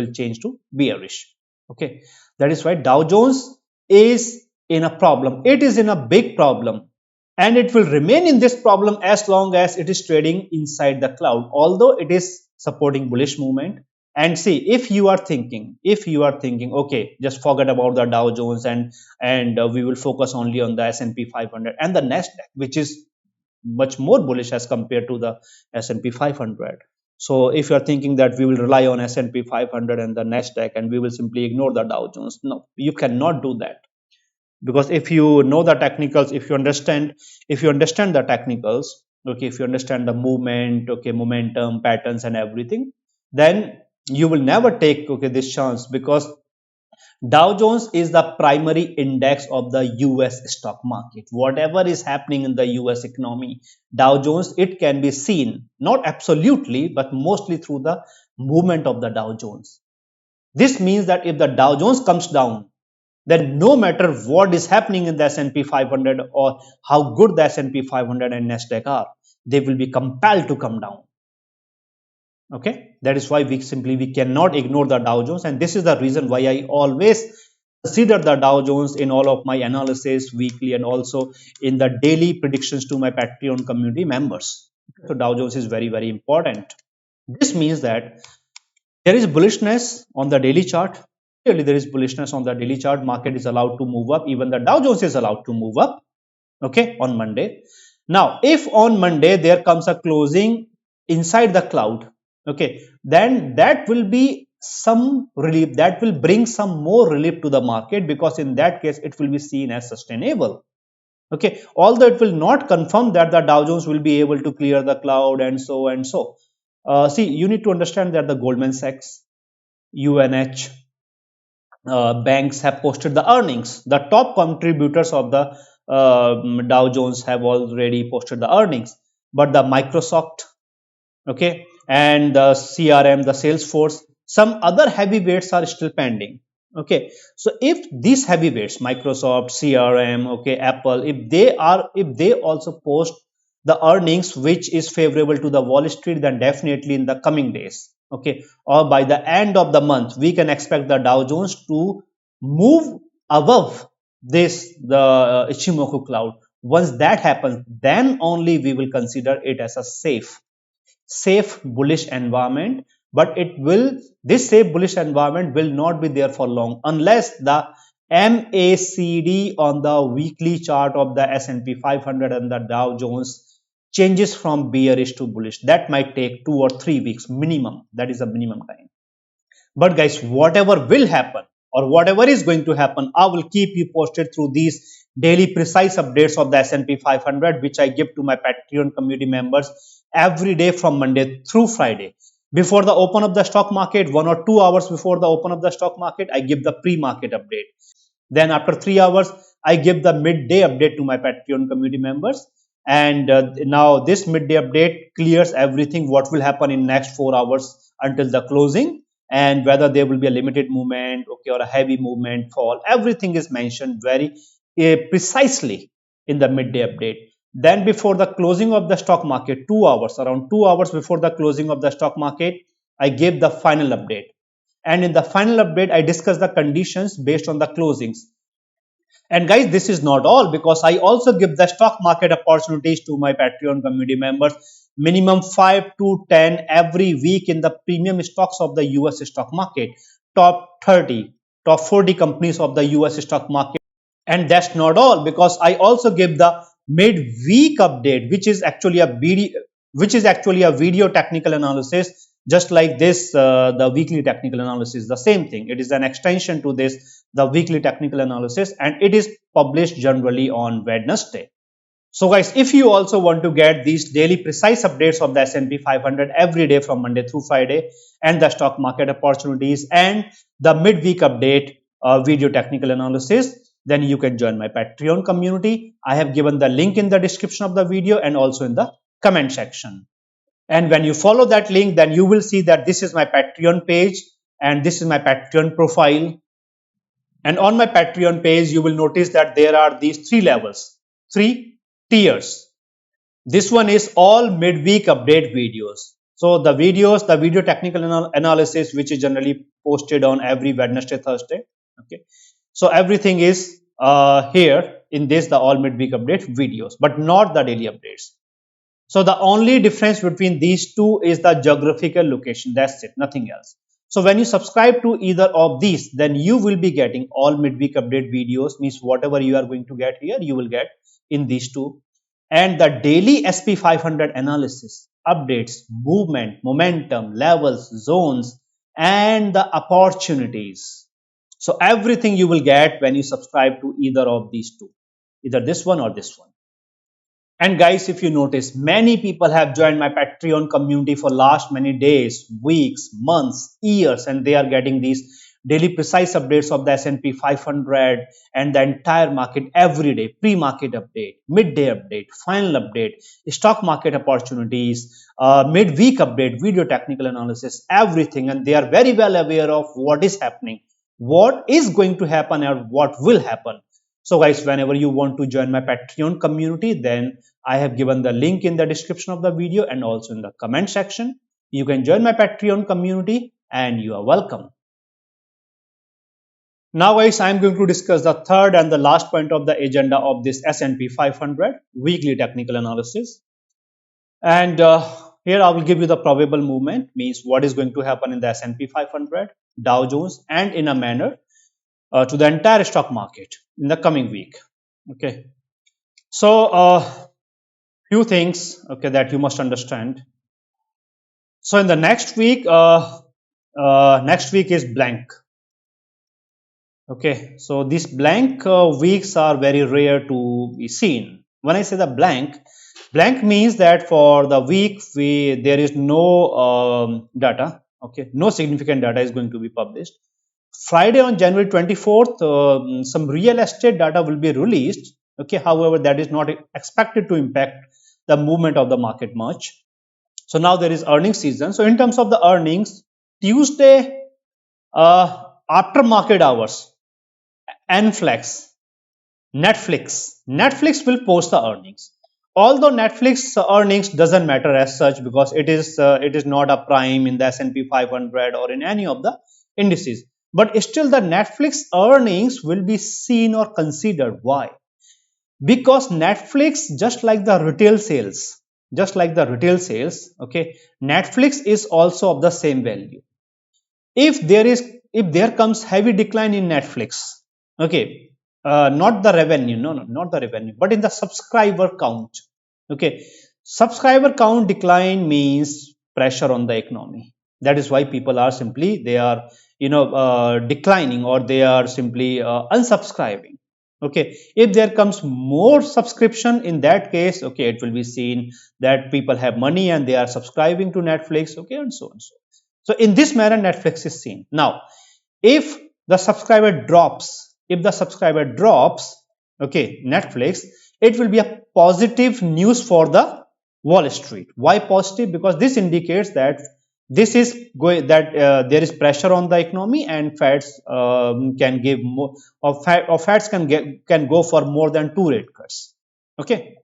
change to bearish. Okay, that is why Dow Jones is in a problem. It is in a big problem, and it will remain in this problem as long as it is trading inside the cloud, although it is supporting bullish movement. And see, if you are thinking, okay, just forget about the Dow Jones, and we will focus only on the S&P 500 and the Nasdaq, which is much more bullish as compared to the S&P 500. So if you are thinking that we will rely on S&P 500 and the Nasdaq and we will simply ignore the Dow Jones, no, you cannot do that. Because if you know the technicals, if you understand the technicals, okay, if you understand the movement, okay, momentum patterns and everything, then you will never take, okay, this chance, because Dow Jones is the primary index of the US stock market. Whatever is happening in the US economy, Dow Jones, it can be seen, not absolutely, but mostly through the movement of the Dow Jones. This means that if the Dow Jones comes down, then no matter what is happening in the S&P 500 or how good the S&P 500 and Nasdaq are, they will be compelled to come down. Okay, that is why we cannot ignore the Dow Jones, and this is the reason why I always consider the Dow Jones in all of my analysis, weekly and also in the daily predictions to my Patreon community members. So Dow Jones is very important. This means that there is bullishness on the daily chart. Clearly, there is bullishness on the daily chart. Market is allowed to move up. Even the Dow Jones is allowed to move up. Okay, on Monday. Now, if on Monday there comes a closing inside the cloud, okay, then that will be some relief, that will bring some more relief to the market, because in that case it will be seen as sustainable. Okay, although it will not confirm that the Dow Jones will be able to clear the cloud and so and so. See, you need to understand that the Goldman Sachs, UNH, banks have posted the earnings. The top contributors of the Dow Jones have already posted the earnings, but the Microsoft, okay, and the CRM, the Salesforce, some other heavyweights are still pending. Okay, so if these heavyweights, Microsoft, CRM, okay, Apple, if they also post the earnings which is favorable to the Wall Street, then definitely in the coming days, okay, or by the end of the month, we can expect the Dow Jones to move above this, the Ichimoku cloud. Once that happens, then only we will consider it as a safe bullish environment. But this safe bullish environment will not be there for long unless the MACD on the weekly chart of the S&P 500 and the Dow Jones changes from bearish to bullish. That might take 2 or 3 weeks minimum. That is a minimum time. But guys, whatever will happen or whatever is going to happen, I will keep you posted through these daily precise updates of the S&P 500, which I give to my Patreon community members every day from Monday through Friday. Before the open of the stock market, 1 or 2 hours before the open of the stock market, I give the pre-market update. Then after 3 hours, I give the midday update to my Patreon community members. And now this midday update clears everything what will happen in next 4 hours until the closing, and whether there will be a limited movement, okay, or a heavy movement, fall. Everything is mentioned very precisely in the midday update. Then before the closing of the stock market, 2 hours, around 2 hours before the closing of the stock market, I gave the final update. And in the final update, I discuss the conditions based on the closings. And guys, this is not all, because I also give the stock market opportunities to my Patreon community members, minimum 5 to 10 every week in the premium stocks of the US stock market, top 30, top 40 companies of the US stock market. And that's not all, because I also give the mid-week update, which is actually a video technical analysis, just like this, the weekly technical analysis, the same thing. It is an extension to this, the weekly technical analysis, and it is published generally on Wednesday. So guys, if you also want to get these daily precise updates of the S&P 500 every day from Monday through Friday, and the stock market opportunities, and the midweek update video technical analysis, then you can join my Patreon community. I have given the link in the description of the video and also in the comment section. And when you follow that link, then you will see that this is my Patreon page and this is my Patreon profile. And on my Patreon page, you will notice that there are these 3 levels, 3 tiers. This one is all midweek update videos. So the videos, the video technical analysis, which is generally posted on every Wednesday, Thursday. Okay. So everything is here in this, the all midweek update videos, but not the daily updates. So the only difference between these two is the geographical location. That's it, nothing else. So when you subscribe to either of these, then you will be getting all midweek update videos, means whatever you are going to get here, you will get in these two. And the daily SP500 analysis, updates, movement, momentum, levels, zones, and the opportunities. So everything you will get when you subscribe to either of these two, either this one or this one. And guys, if you notice, many people have joined my Patreon community for last many days, weeks, months, years, and they are getting these daily precise updates of the S&P 500 and the entire market every day, pre-market update, midday update, final update, stock market opportunities, mid-week update, video technical analysis, everything. And they are very well aware of what is happening, what is going to happen, or what will happen. So guys, whenever you want to join my Patreon community, then I have given the link in the description of the video and also in the comment section. You can join my Patreon community and you are welcome. Now guys, I am going to discuss the third and the last point of the agenda of this S&P 500 weekly technical analysis. And here I will give you the probable movement, means what is going to happen in the S&P 500, Dow Jones, and in a manner to the entire stock market in the coming week. Okay, so few things, okay, that you must understand. So in the next week, next week is blank. Okay, so these blank weeks are very rare to be seen. When I say the blank means that for the week there is no data. Okay, no significant data is going to be published. Friday on January 24th, some real estate data will be released. Okay, however, that is not expected to impact the movement of the market much. So now there is earnings season. So in terms of the earnings, Tuesday after market hours, Netflix will post the earnings. Although Netflix earnings doesn't matter as such because it is not a prime in the S&P 500 or in any of the indices. But still, the Netflix earnings will be seen or considered. Why? Because Netflix, just like the retail sales, okay, Netflix is also of the same value. If there comes heavy decline in Netflix, okay, not the revenue, no, not the revenue, but in the subscriber count, okay, subscriber count decline means pressure on the economy. That is why people are simply they are declining, or they are simply unsubscribing. Okay, if there comes more subscription, in that case, okay, it will be seen that people have money and they are subscribing to Netflix, okay, and so on. So in this manner, Netflix is seen. Now, if the subscriber drops, okay, Netflix, it will be a positive news for the Wall Street. Why positive? Because this indicates that there is pressure on the economy, and Feds can give more, or Feds can go for more than 2 rate cuts. Okay,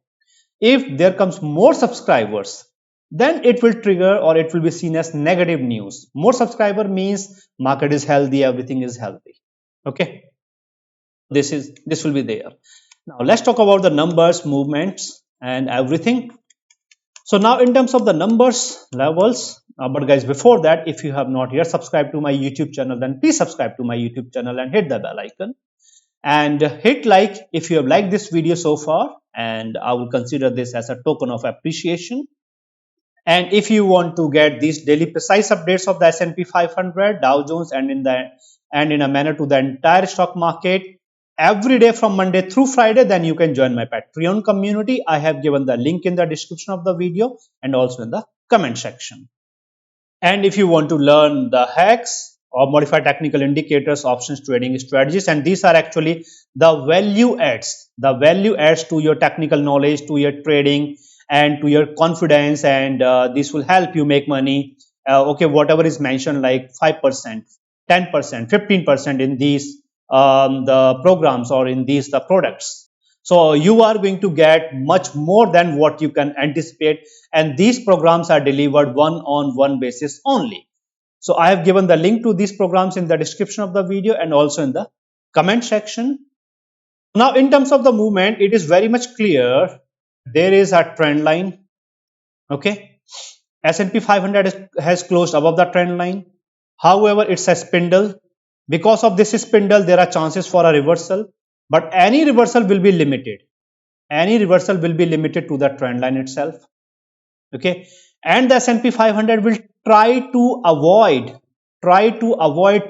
if there comes more subscribers, then it will trigger, or it will be seen as negative news. More subscriber means market is healthy, everything is healthy. Okay, this will be there. Now let's talk about the numbers, movements, and everything. So now in terms of the numbers, levels, but guys, before that, if you have not yet subscribed to my YouTube channel, then please subscribe to my YouTube channel and hit the bell icon, and hit like if you have liked this video so far, and I will consider this as a token of appreciation. And if you want to get these daily precise updates of the S&P 500, Dow Jones, and in a manner to the entire stock market every day from Monday through Friday, then you can join my Patreon community. I have given the link in the description of the video and also in the comment section. And if you want to learn the hacks or modify technical indicators, options trading strategies, and these are actually the value adds to your technical knowledge, to your trading, and to your confidence, and this will help you make money. Okay, whatever is mentioned, like 5%, 10%, 15% in these the programs, or in these the products. So you are going to get much more than what you can anticipate, and these programs are delivered one-on-one basis only. So I have given the link to these programs in the description of the video and also in the comment section. Now in terms of the movement, it is very much clear there is a trend line. Okay, S&P 500 has closed above the trend line. However, it's a spindle. Because of this spindle, there are chances for a reversal, but any reversal will be limited. To the trend line itself. Okay, and the S&P 500 will try to avoid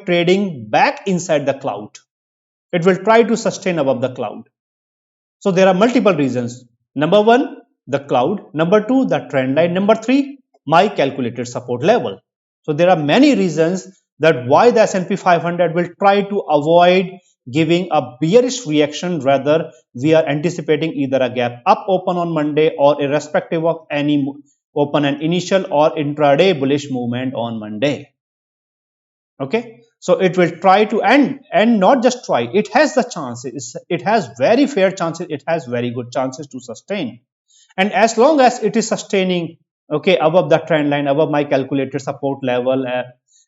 trading back inside the cloud. It will try to sustain above the cloud. So there are multiple reasons. Number one, the cloud. Number two, the trend line. Number three, my calculated support level. So there are many reasons that why the S&P 500 will try to avoid giving a bearish reaction. Rather, we are anticipating either a gap up open on Monday, or irrespective of any open an initial or intraday bullish movement on Monday. Okay, so it will try to, and not just try, it has the chances, it has very fair chances, it has very good chances to sustain. And as long as it is sustaining, okay, above the trend line, above my calculated support level,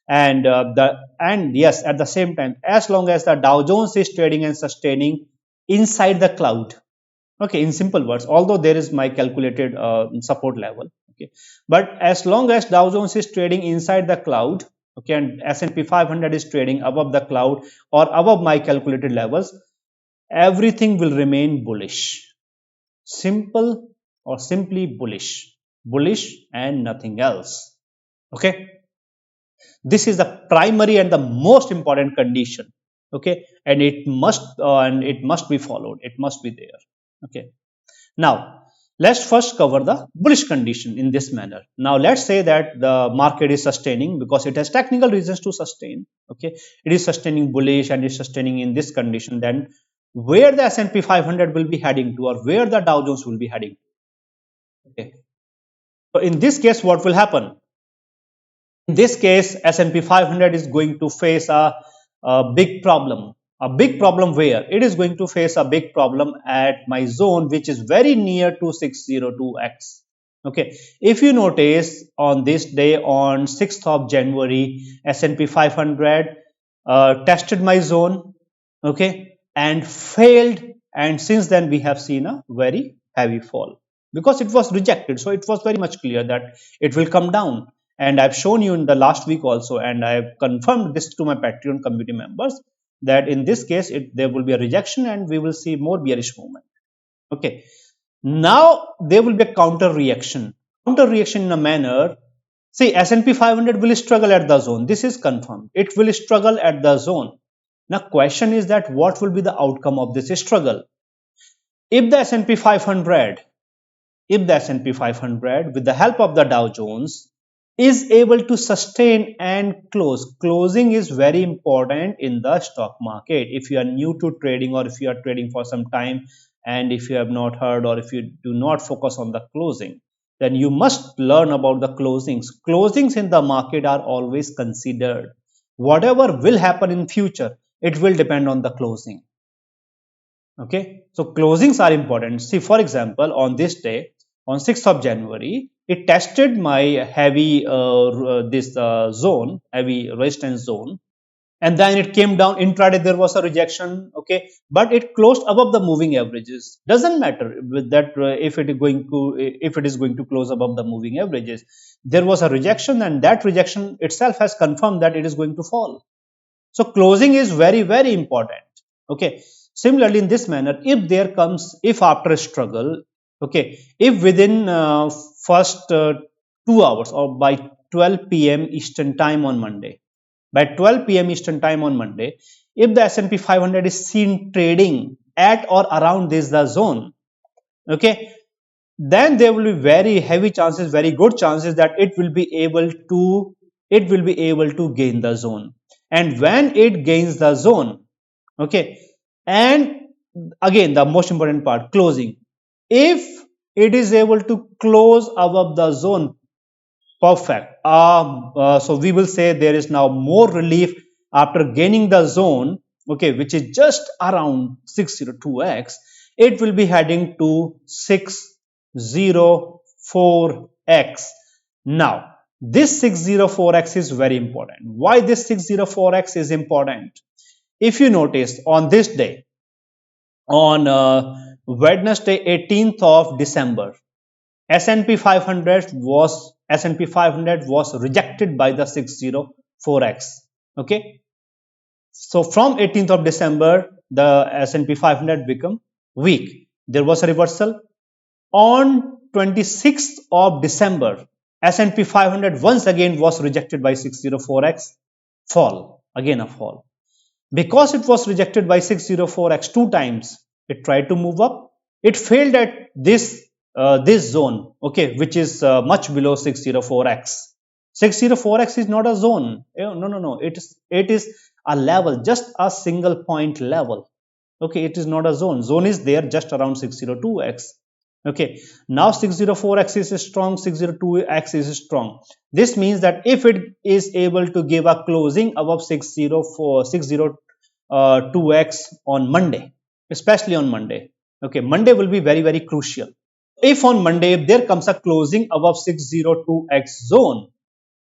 and yes, at the same time, as long as the Dow Jones is trading and sustaining inside the cloud, okay, in simple words, although there is my calculated support level, okay, but as long as Dow Jones is trading inside the cloud, okay, and S&P 500 is trading above the cloud or above my calculated levels, everything will remain bullish. Simple, or simply bullish and nothing else. Okay, This is the primary and the most important condition. Okay, and it must be followed. It must be there. Okay. Now, let's first cover the bullish condition in this manner. Now, let's say that the market is sustaining because it has technical reasons to sustain. Okay, it is sustaining bullish and is sustaining in this condition. Then, where the S&P 500 will be heading to, or where the Dow Jones will be heading to. Okay, so in this case, what will happen? In this case, S&P 500 is going to face a big problem. A big problem where? It is going to face a big problem at my zone, which is very near to 602x. Okay, if you notice on this day, on 6th of January, S&P 500 tested my zone, okay, and failed, and since then we have seen a very heavy fall because it was rejected. So it was very much clear that it will come down, and I've shown you in the last week also, and I've confirmed this to my Patreon community members, that in this case there will be a rejection and we will see more bearish movement. Okay, now there will be a counter reaction in a manner. See, S&P 500 will struggle at the zone. This is confirmed. It will struggle at the zone. Now question is that what will be the outcome of this struggle? If the S&P 500 with the help of the Dow Jones is able to sustain and closing is very important in the stock market. If you are new to trading, or if you are trading for some time, and if you have not heard, or if you do not focus on the closing, then you must learn about the closings in the market are always considered. Whatever will happen in future, it will depend on the closing. Okay, so closings are important. See, for example, on this day, on 6th of January, it tested my heavy zone, heavy resistance zone, and then it came down. Intraday there was a rejection. Okay, but it closed above the moving averages. Doesn't matter with that if it is going to close above the moving averages. There was a rejection, and that rejection itself has confirmed that it is going to fall. So closing is very, very important. Okay, similarly in this manner, if after a struggle, okay, if within first 2 hours, or by 12 p.m. Eastern time on Monday, if the S&P 500 is seen trading at or around the zone, okay, then there will be very heavy chances, very good chances that it will be able to gain the zone. And when it gains the zone, okay, and again the most important part, closing, if it is able to close above the zone, perfect. So we will say there is now more relief after gaining the zone, okay, which is just around 602x. It will be heading to 604x. Now this 604x is very important. Why this 604x is important? If you notice, on this day, on Wednesday 18th of December, S&P 500 was rejected by the 604x. Okay, so from 18th of December the S&P 500 become weak. There was a reversal. On 26th of December, S&P 500 once again was rejected by 604x. Fall, again a fall. Because it was rejected by 604x 2 times, it tried to move up. It failed at this zone, okay, which is much below 604x. 604x is not a zone. No. It is a level, just a single point level. Okay, it is not a zone. Zone is there just around 602x. Okay, now 604x is strong, 602x is strong. This means that if it is able to give a closing above 602x on Monday, especially on Monday, okay, Monday will be very, very crucial. If on Monday, if there comes a closing above 602x zone,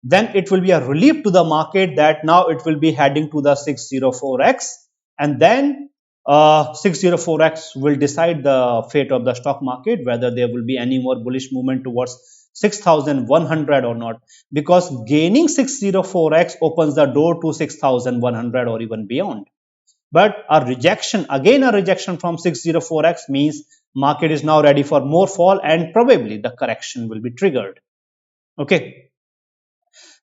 then it will be a relief to the market that now it will be heading to the 604x, and then 604x will decide the fate of the stock market, whether there will be any more bullish movement towards 6100 or not, because gaining 604x opens the door to 6100 or even beyond. But a rejection from 604x means market is now ready for more fall, and probably the correction will be triggered. Okay,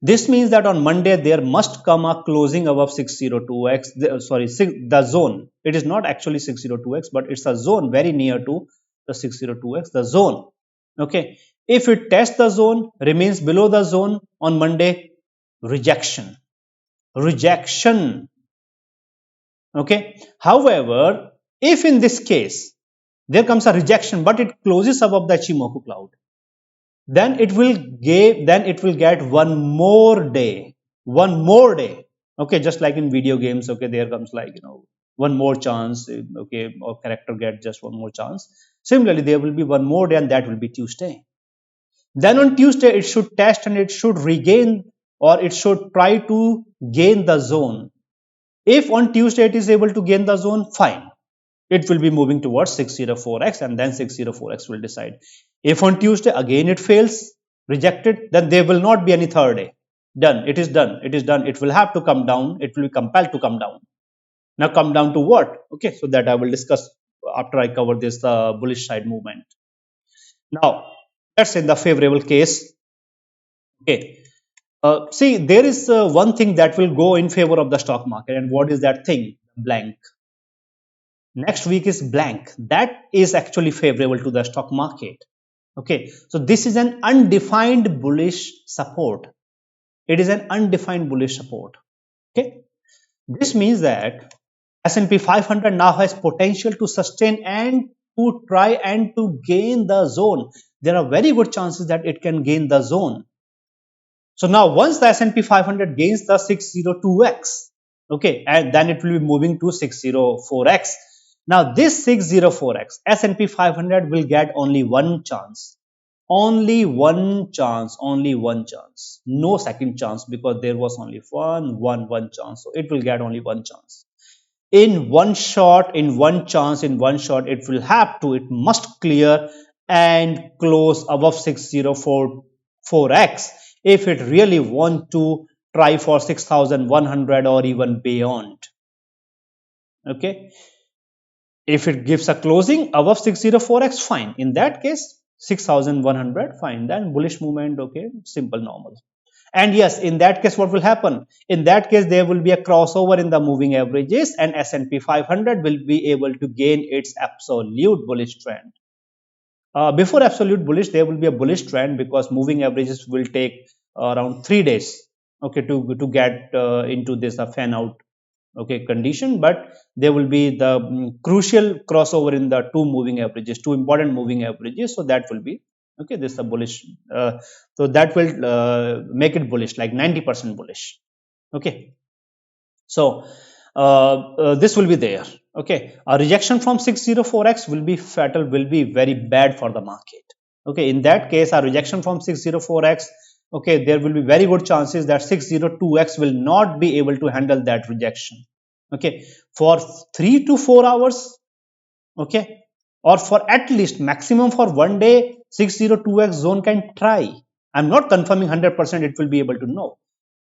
This means that on Monday there must come a closing above 602x, the zone. It is not actually 602x, but it's a zone very near to the 602x, the zone. Okay. If it tests the zone, remains below the zone on Monday, rejection. Rejection. Okay. However, if in this case there comes a rejection, but it closes above the Ichimoku cloud, then it will get one more day. Okay, just like in video games. Okay, there comes like one more chance. Okay, or character get just one more chance. Similarly, there will be one more day, and that will be Tuesday. Then on Tuesday it should test and it should regain, or it should try to gain the zone. If on Tuesday it is able to gain the zone, fine, it will be moving towards 604x, and then 604x will decide. If on Tuesday again it fails, rejected, then there will not be any third day. Done. It is done. It is done. It will have to come down. It will be compelled to come down. Now come down to what? Okay, so that I will discuss after I cover this bullish side movement. Now let's say the favorable case. Okay. See, there is one thing that will go in favor of the stock market, and what is that thing? Blank. Next week is blank. That is actually favorable to the stock market. Okay, so this is an undefined bullish support. It is an undefined bullish support. Okay, this means that S&P 500 now has potential to sustain and to try and to gain the zone. There are very good chances that it can gain the zone. So now once the S&P 500 gains the 602x, okay, and then it will be moving to 604x. Now this 604x, S&P 500 will get only one chance. Only one chance. No second chance, because there was only one chance. So it will get only one chance. In one shot, it must clear and close above 604x if it really want to try for 6,100 or even beyond. Okay. If it gives a closing above 604x, fine. In that case, 6,100, fine. Then bullish movement, okay, simple, normal. And yes, in that case, what will happen? In that case, there will be a crossover in the moving averages, and S&P 500 will be able to gain its absolute bullish trend. Before absolute bullish, there will be a bullish trend, because moving averages will take around 3 days, okay, to get into this fan out, okay, condition. But there will be the crucial crossover in the two important moving averages. So that will be okay. This is a bullish. So that will make it bullish, like 90% bullish. Okay. So this will be there. Okay, a rejection from 604x will be fatal, will be very bad for the market. Okay, in that case, a rejection from 604x, okay, there will be very good chances that 602x will not be able to handle that rejection. Okay, for 3 to 4 hours, okay, or for at least maximum for one day, 602x zone can try. I'm not confirming 100% it will be able to know,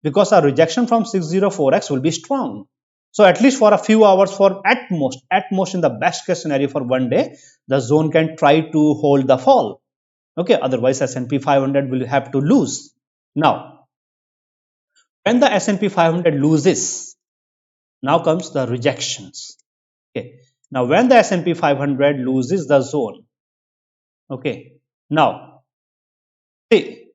because a rejection from 604x will be strong. So at least for a few hours, for at most in the best case scenario for one day, the zone can try to hold the fall. Okay, otherwise S&P 500 will have to lose. Now, when the S&P 500 loses, now comes the rejections. Okay, now when the S&P 500 loses the zone, okay, now see,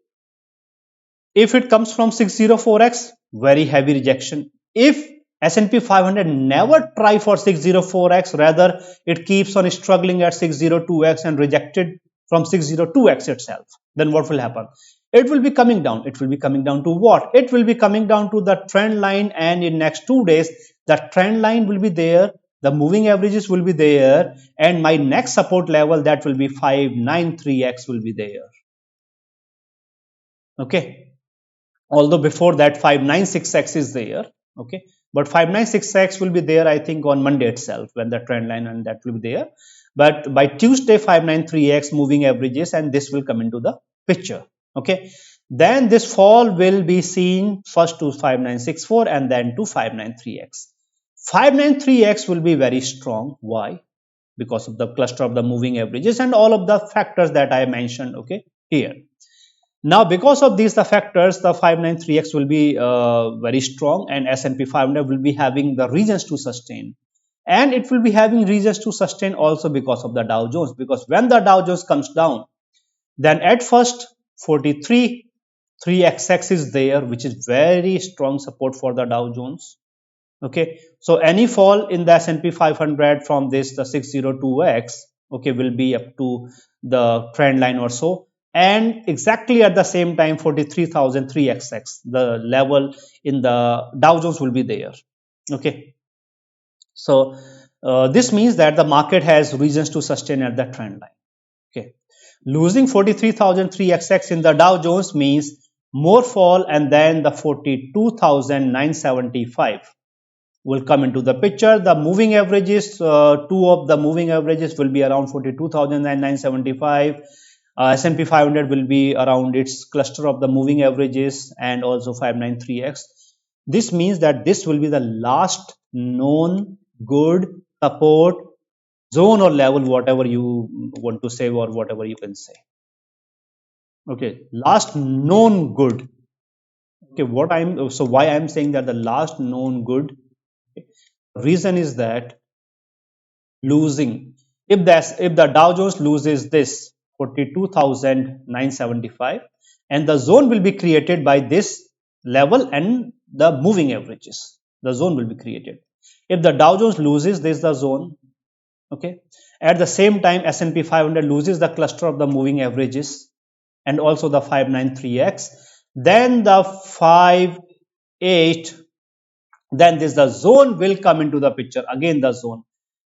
if it comes from 604x, very heavy rejection. If S&P 500 never try for 604x, rather it keeps on struggling at 602x and rejected from 602x itself, then what will happen? It will be coming down. It will be coming down to what? It will be coming down to the trend line, and in next 2 days, the trend line will be there, the moving averages will be there, and my next support level, that will be 593x will be there. Okay, although before that 596x is there, okay, but 596x will be there, I think, on Monday itself, when the trend line, and that will be there. But by Tuesday, 593x moving averages, and this will come into the picture. Okay, then this fall will be seen first to 5964 and then to 593x. 593x will be very strong. Why? Because of the cluster of the moving averages and all of the factors that I mentioned, okay, here. Now, because of these the factors, the 593X will be very strong, and S&P 500 will be having the reasons to sustain. And it will be having reasons to sustain also because of the Dow Jones. Because when the Dow Jones comes down, then at first 43 3XX is there, which is very strong support for the Dow Jones. Okay, so any fall in the S&P 500 from this the 602X, okay, will be up to the trend line or so, and exactly at the same time 43,003XX, the level in the Dow Jones will be there. Okay, so this means that the market has reasons to sustain at the trend line. Okay, losing 43,003XX in the Dow Jones means more fall, and then the 42,975 will come into the picture. The moving averages, two of the moving averages will be around 42,975. S&P 500 will be around its cluster of the moving averages, and also 593X. This means that this will be the last known good support zone or level, whatever you want to say or whatever you can say. Okay, last known good. Okay, why I'm saying that the last known good. Reason is that losing, if the Dow Jones loses this 42,975, and the zone will be created by this level and the moving averages, the zone will be created. If the Dow Jones loses this, the zone, okay, at the same time S&P 500 loses the cluster of the moving averages and also the 593X, then the 58, then this the zone will come into the picture, again the zone.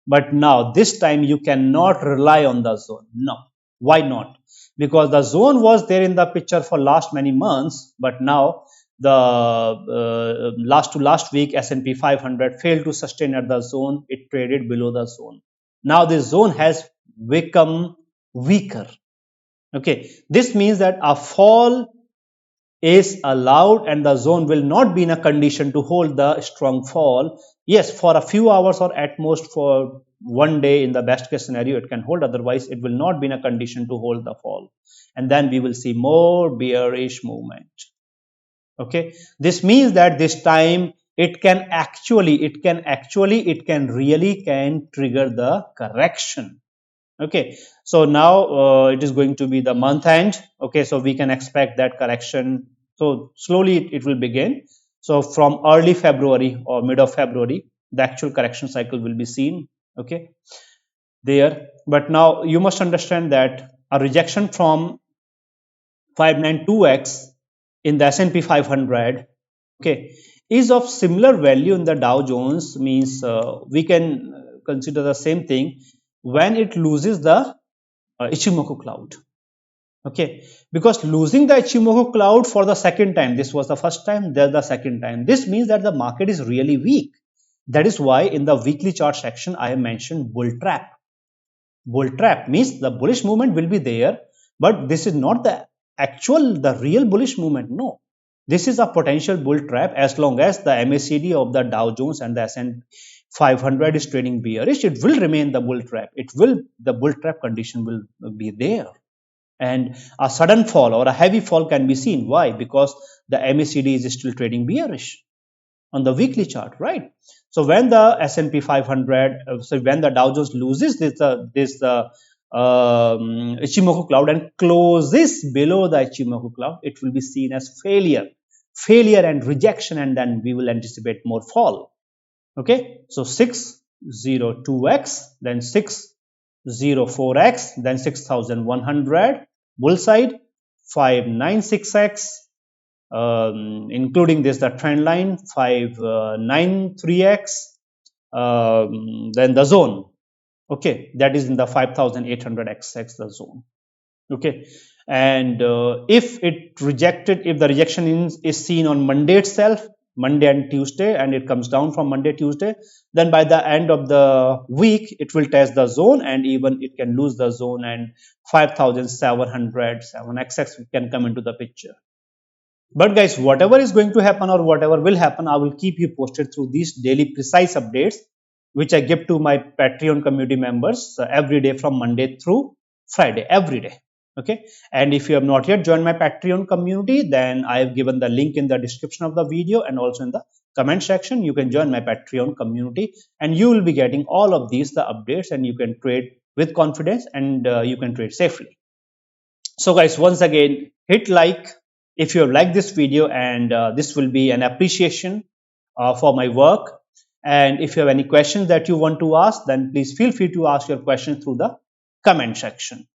But now this time you cannot rely on the zone. No. Why not? Because the zone was there in the picture for last many months, but now the last week S&P 500 failed to sustain at the zone. It traded below the zone. Now this zone has become weaker. Okay, this means that a fall is allowed and the zone will not be in a condition to hold the strong fall. Yes, for a few hours or at most for one day in the best case scenario it can hold, otherwise it will not be in a condition to hold the fall, and then we will see more bearish movement. Okay, this means that this time it can really trigger the correction. Okay, so now it is going to be the month end. Okay, so we can expect that correction, so slowly it will begin. So from early February or mid of February the actual correction cycle will be seen. Okay, there. But now you must understand that a rejection from 592X in the S&P 500, okay, is of similar value in the Dow Jones, means we can consider the same thing when it loses the Ichimoku cloud. Okay, because losing the Ichimoku cloud for the second time, this was the first time, there's the second time, this means that the market is really weak. That is why in the weekly chart section I have mentioned bull trap. Bull trap means the bullish movement will be there, but this is not the real bullish movement. No, this is a potential bull trap. As long as the MACD of the Dow Jones and the S&P 500 is trading bearish, it will remain the bull trap. The bull trap condition will be there, and a sudden fall or a heavy fall can be seen. Why? Because the MACD is still trading bearish on the weekly chart, right? So when the S&P 500, when the Dow Jones loses this Ichimoku cloud and closes below the Ichimoku cloud, it will be seen as failure and rejection, and then we will anticipate more fall. Okay, so 602X, then 604X, then 6100 bull side, 596X, including this the trend line, 593X, then the zone. Okay, that is in the 5800XX, the zone. Okay, and if the rejection is seen on Monday itself, Monday and Tuesday, and it comes down from Monday, Tuesday, then by the end of the week it will test the zone, and even it can lose the zone, and 5700 7XX can come into the picture. But guys, whatever is going to happen or whatever will happen, I will keep you posted through these daily precise updates which I give to my Patreon community members every day from Monday through Friday, every day. Okay, and if you have not yet joined my Patreon community, then I have given the link in the description of the video and also in the comment section. You can join my Patreon community and you will be getting all of these the updates, and you can trade with confidence, and you can trade safely. So guys, once again, hit like if you have liked this video, and this will be an appreciation for my work. And if you have any questions that you want to ask, then please feel free to ask your questions through the comment section.